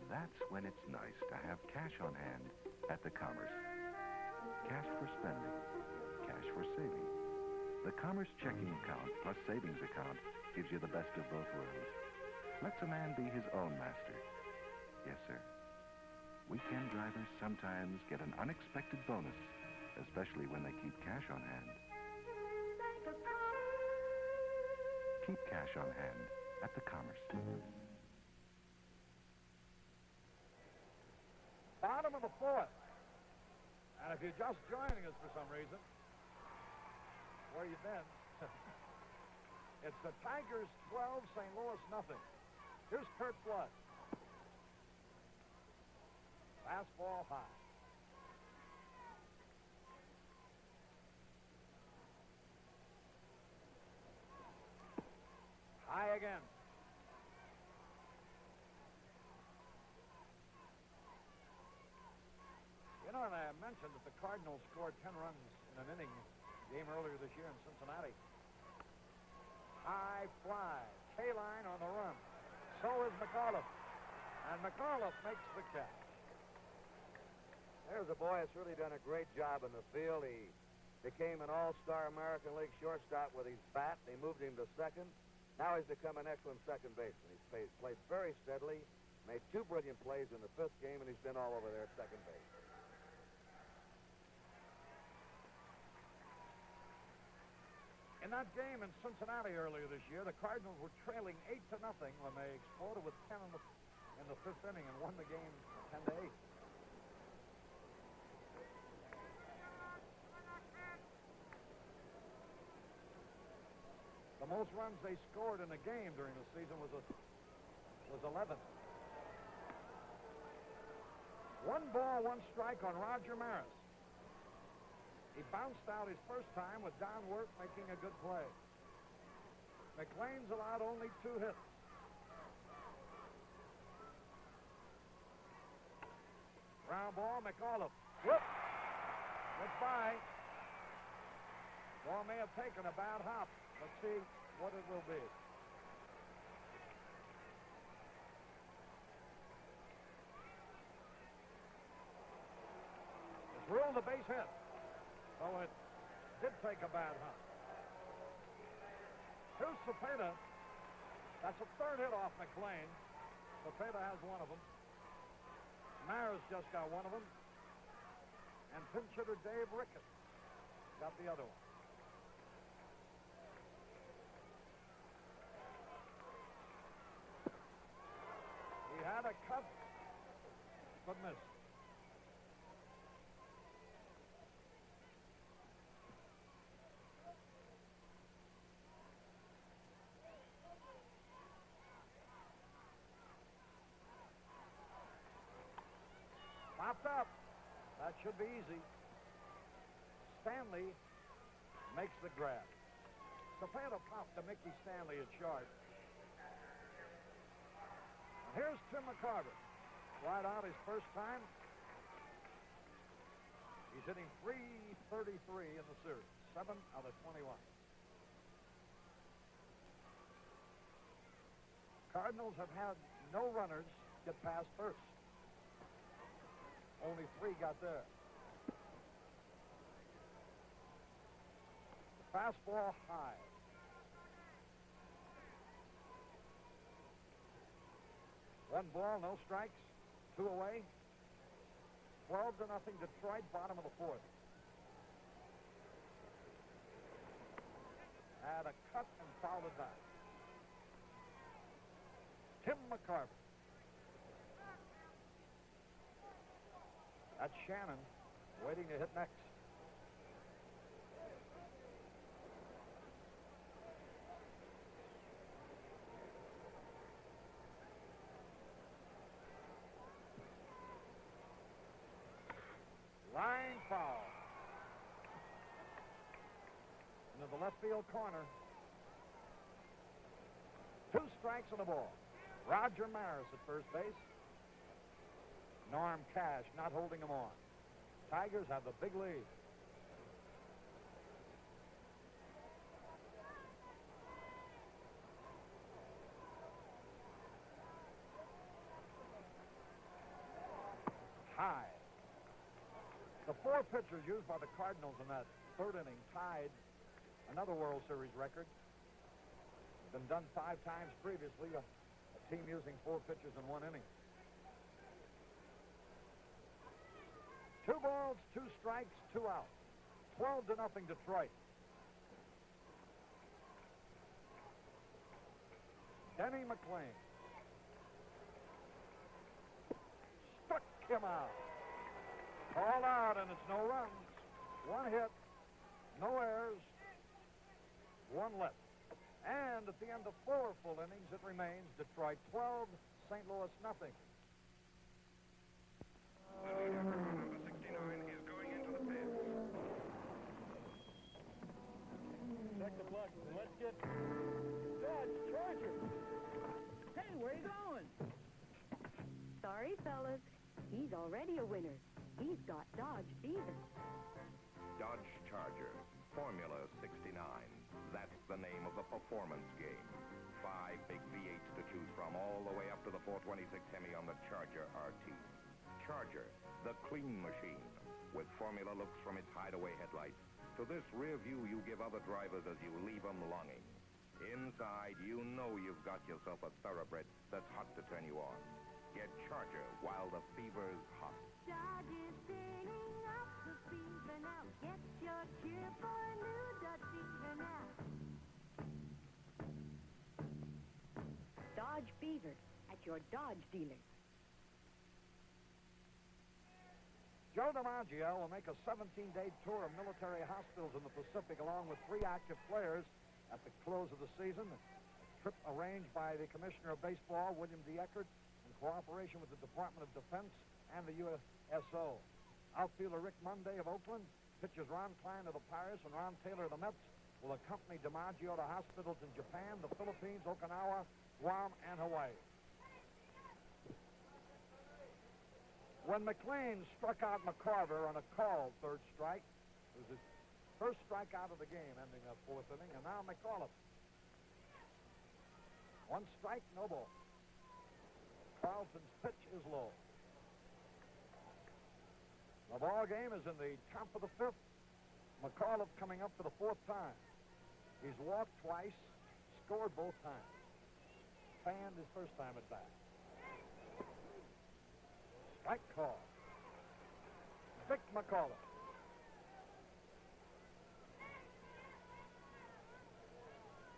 That's when it's nice to have cash on hand at the Commerce. Cash for spending, cash for saving. The Commerce checking account plus savings account gives you the best of both worlds. Lets a man be his own master. Yes, sir. Weekend drivers sometimes get an unexpected bonus, especially when they keep cash on hand. Keep cash on hand at the Commerce.
Bottom of the 4th. And if you're just joining us for some reason, where you been? It's the Tigers 12, St. Louis nothing. Here's Kurt Flood. Fastball high. High again. You know, and I mentioned that the Cardinals scored 10 runs in an inning game earlier this year in Cincinnati. High fly. Kline on the run. So is McAuliffe. And McAuliffe makes the catch.
There's a boy that's really done a great job in the field. He became an all-star American League shortstop with his bat. They moved him to second. Now he's become an excellent second baseman. He's played very steadily, made 2 brilliant plays in the 5th game, and he's been all over there at second base.
In that game in Cincinnati earlier this year, the Cardinals were trailing 8-0 when they exploded with 10 in the 5th inning and won the game 10-8. The most runs they scored in a game during the season was 11. 1 ball, 1 strike on Roger Maris. He bounced out his first time with Don Wirt making a good play. McLean's allowed only 2 hits. Ground ball, McAuliffe. Whoop! Gets by. Ball may have taken a bad hop. Let's see what it will be. It's ruled a base hit. So it did take a bad hop. To Cepeda. That's a 3rd hit off McLean. Cepeda has one of them. Maris just got one of them. And pinch hitter Dave Ricketts got the other one. He had a cut, but missed. Popped up. That should be easy. Stanley makes the grab. Cepeda popped to Mickey Stanley at short. And here's Tim McCarver. Right out his first time. He's hitting .333 in the series. 7 out of 21. Cardinals have had no runners get past first. Only 3 got there. The fastball high. One ball, no strikes, 2 away. 12-0 Detroit, bottom of the 4th. Had a cut and fouled it back. Tim McCarver. That's Shannon waiting to hit next. Line foul. Into the left field corner. 2 strikes on the ball. Roger Maris at first base. Norm Cash not holding him on. Tigers have the big lead. High. The 4 pitchers used by the Cardinals in that 3rd inning tied another World Series record. It's been done 5 times previously, a team using 4 pitchers in 1 inning. 2 balls, 2 strikes, 2 outs. 12-0 Detroit. Denny McLean. Struck him out. Called out, and it's no runs. 1 hit, no errors, 1 left. And at the end of 4 full innings, it remains Detroit 12, St. Louis nothing.
Number 69 is going into the pit.
Check the box. Let's get Dodge Charger. Hey, where you going?
Sorry, fellas. He's already a winner. He's got Dodge Beaver.
Dodge Charger, Formula 69. That's the name of the performance game. 5 big V8s to choose from, all the way up to the 426 Hemi on the Charger RT. Charger, the clean machine, with formula looks from its hideaway headlights to this rear view you give other drivers as you leave them longing. Inside, you know you've got yourself a thoroughbred that's hot to turn you on. Get Charger while the fever's hot.
Dodge is singing up the fever now. Get your cheer for a new Dodge Beaver now.
Dodge Beaver at your Dodge dealer.
Joe DiMaggio will make a 17-day tour of military hospitals in the Pacific along with 3 active players at the close of the season. A trip arranged by the Commissioner of Baseball, William D. Eckert, in cooperation with the Department of Defense and the USO. Outfielder Rick Monday of Oakland, pitchers Ron Kline of the Pirates and Ron Taylor of the Mets will accompany DiMaggio to hospitals in Japan, the Philippines, Okinawa, Guam, and Hawaii. When McLean struck out McCarver on a called third strike, it was his first strikeout of the game, ending the 4th inning, and now McAuliffe. 1 strike, no ball. Carlton's pitch is low. The ball game is in the top of the 5th. McAuliffe coming up for the 4th time. He's walked twice, scored both times. Fanned his first time at bat. Strike call. Vic McAuliffe.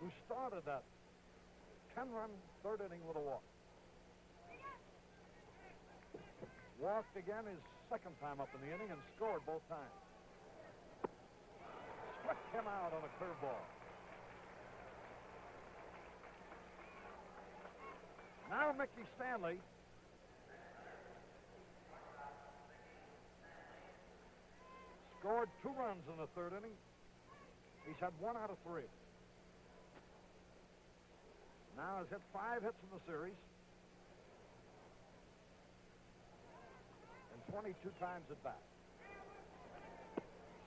Who started that 10-run 3rd inning with a walk. Walked again his 2nd time up in the inning and scored both times. Struck him out on a curveball. Now Mickey Stanley scored 2 runs in the 3rd inning. He's had 1 out of 3. Now has hit 5 hits in the series. And 22 times at bat.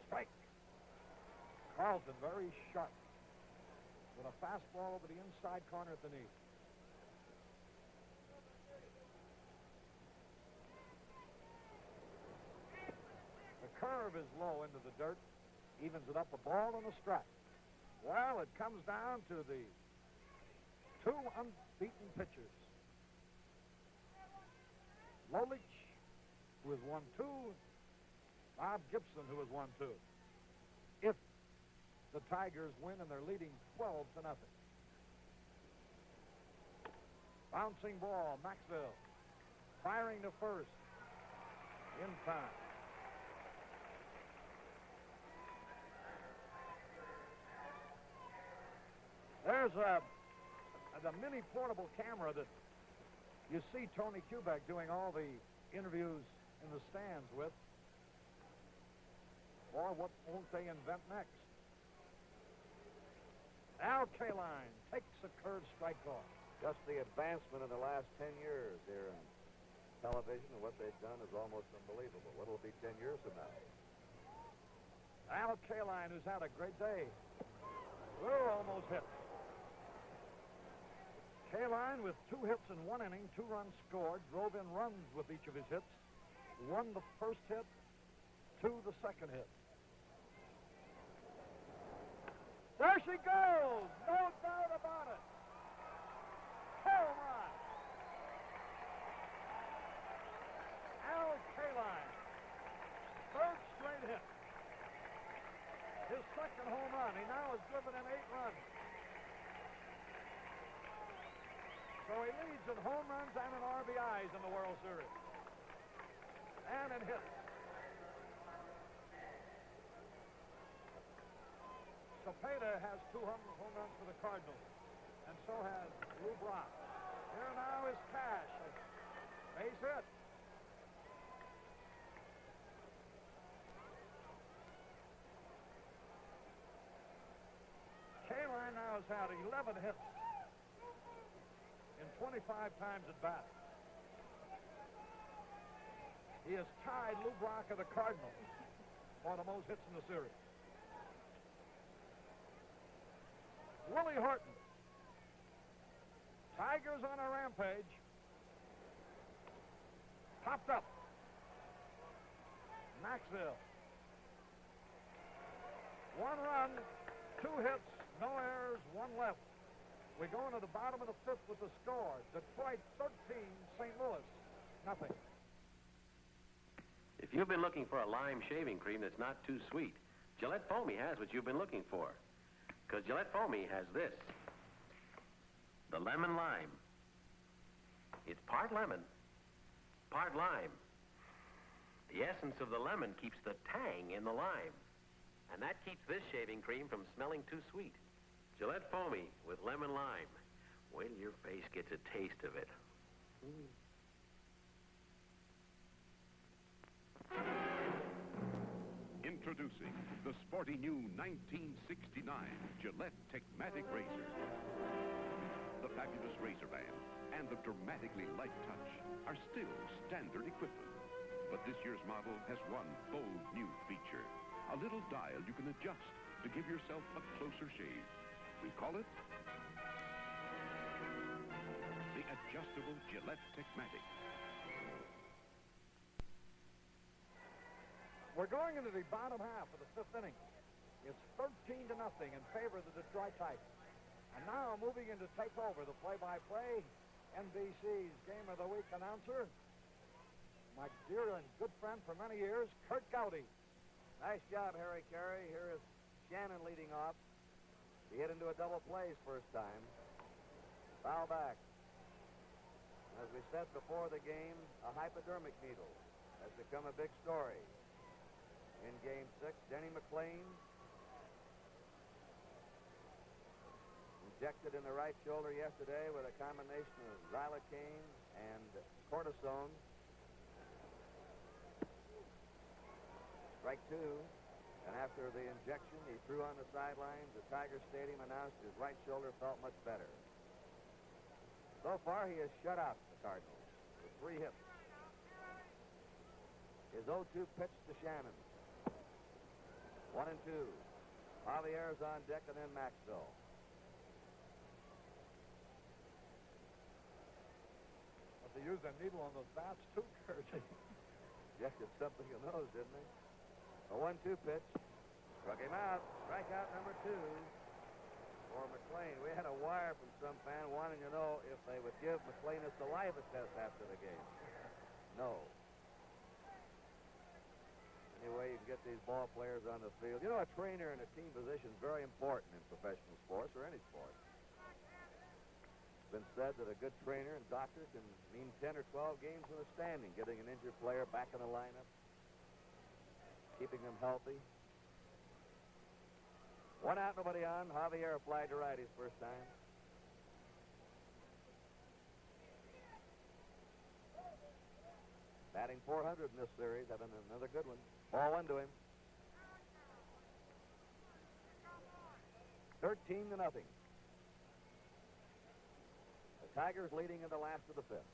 Strike. Carlton very sharp with a fastball over the inside corner at the knee. The curve is low into the dirt. Evens it up, a ball and a strike. Well, it comes down to the 2 unbeaten pitchers. Lolich, who has won 2. Bob Gibson, who has won 2. If the Tigers win and they're leading 12-0. Bouncing ball, Maxwell. Firing to first. In time. There's the mini portable camera that you see Tony Kubek doing all the interviews in the stands with. Or what won't they invent next? Al Kline takes a curved strike call.
Just the advancement in the last 10 years here in television and what they've done is almost unbelievable. What'll it be 10 years from now?
Al Kline, who's had a great day. Almost hit. Kline with 2 hits in 1 inning, 2 runs scored, drove in runs with each of his hits, 1 the first hit, 2 the second hit. There she goes! No doubt about it! Home run! Al Kline, 3rd straight hit. His 2nd home run. He now has driven in 8 runs. So he leads in home runs and in RBIs in the World Series. And in hits. Cepeda has 2 home runs for the Cardinals. And so has Lou Brock. Here now is Cash. Base hit. Kline now has had 11 hits in 25 times at bat. He has tied Lou Brock of the Cardinals for the most hits in the series. Willie Horton. Tigers on a rampage. Popped up. Maxwell. 1 run, 2 hits, no errors, 1 left. We go into the bottom of the 5th with the score. Detroit 13, St. Louis nothing.
If you've been looking for a lime shaving cream that's not too sweet, Gillette Foamy has what you've been looking for. Because Gillette Foamy has this. The lemon lime. It's part lemon, part lime.
The essence of the lemon keeps the tang in the lime. And that keeps this shaving cream from smelling too sweet. Gillette Foamy with lemon lime. Wait till your face gets a taste of it.
Introducing the sporty new 1969 Gillette Techmatic Razor. The fabulous razor band and the dramatically light touch are still standard equipment. But this year's model has one bold new feature. A little dial you can adjust to give yourself a closer shave. We call it the adjustable Gillette Techmatic.
We're going into the bottom half of the fifth inning. It's 13-0 in favor of the Detroit Tigers. And now moving in to take over the play-by-play, NBC's Game of the Week announcer, my dear and good friend for many years, Kurt Gowdy.
Nice job, Harry Carey. Here is Shannon leading off. He hit into a double play his first time. Foul back. As we said before the game, a hypodermic needle has become a big story. In Game 6, Denny McClain injected in the right shoulder yesterday with a combination of xylocaine and cortisone. Strike two. And after the injection, he threw on the sidelines. The Tiger Stadium announced his right shoulder felt much better. So far, he has shut out the Cardinals with 3 hits. His 0-2 pitch to Shannon. 1-2. Javier's on deck, and then Maxwell.
But they used a needle on those bats, too, Kurt.
Injected something in those, didn't they? A 1-2 pitch. Struck him out. Strikeout number 2 for McClain. We had a wire from some fan wanting to know if they would give McClain a saliva test after the game. No. Anyway, you can get these ball players on the field. You know, a trainer in a team position is very important in professional sports or any sport. It's been said that a good trainer and doctor can mean 10 or 12 games in a standing, getting an injured player back in the lineup, keeping them healthy. 1 out, nobody on. Javier applied to right his first time. Batting .400 in this series, having another good one. Ball 1 to him. 13-0. The Tigers leading in the last of the 5th.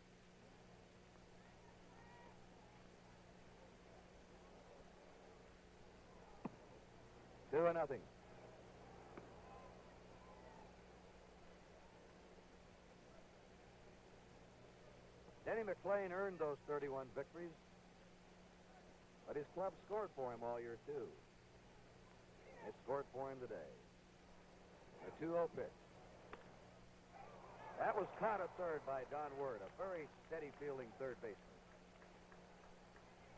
Two and nothing. Denny McClain earned those 31 victories, but his club scored for him all year, too. They scored for him today. A 2-0 pitch. That was caught at third by Don Word, a very steady-fielding third baseman.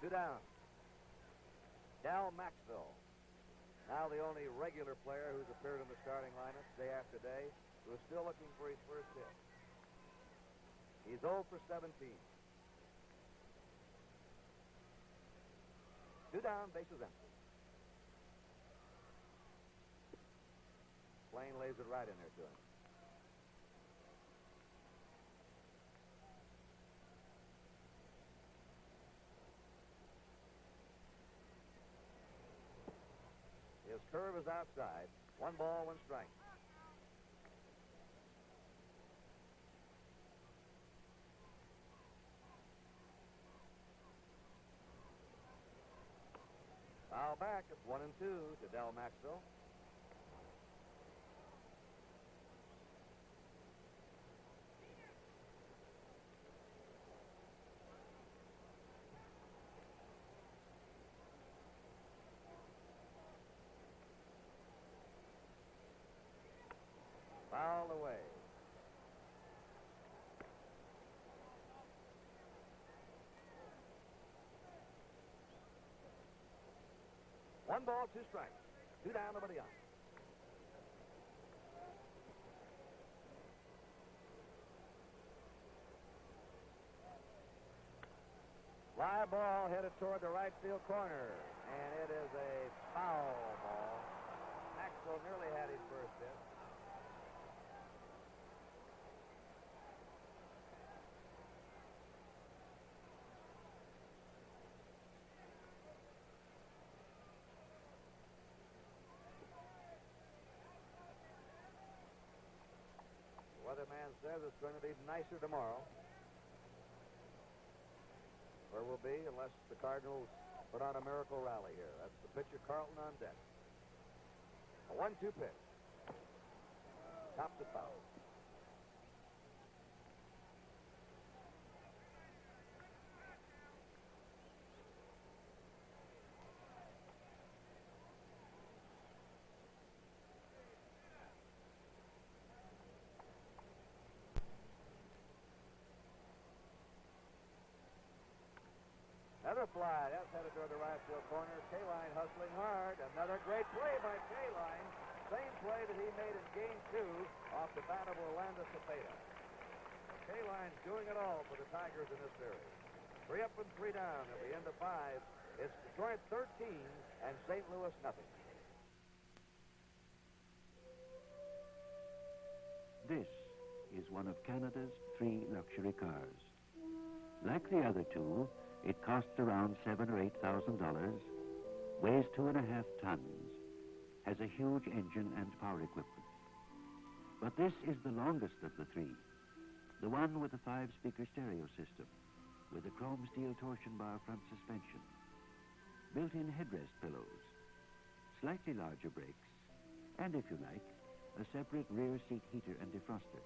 2 down. Dal Maxwell, now the only regular player who's appeared in the starting lineup day after day, who is still looking for his first hit. He's 0 for 17. 2 down, bases empty. Plain lays it right in there to him. His curve is outside. 1 ball, 1 strike. Foul back. It's 1-2 to Del Maxwell. Foul away. One ball, 2 strikes. 2 down, nobody on. Fly ball headed toward the right field corner, and it is a foul ball. Maxwell nearly had his first hit. The weatherman says it's going to be nicer tomorrow. Or will be, unless the Cardinals put on a miracle rally here. That's the pitcher, Carlton, on deck. A 1-2 pitch. Tops it foul. Another fly. That's headed toward the right field corner. Kline hustling hard. Another great play by Kline. Same play that he made in Game 2 off the bat of Orlando Cepeda. Kline's doing it all for the Tigers in this series. 3 up and 3 down at the end of 5. It's Detroit 13 and St. Louis nothing.
This is one of Canada's 3 luxury cars. Like the other 2, it costs around $7,000 or $8,000, weighs 2.5 tons, has a huge engine and power equipment. But this is the longest of the 3, the one with the 5-speaker stereo system, with a chrome steel torsion bar front suspension, built-in headrest pillows, slightly larger brakes, and if you like, a separate rear seat heater and defroster.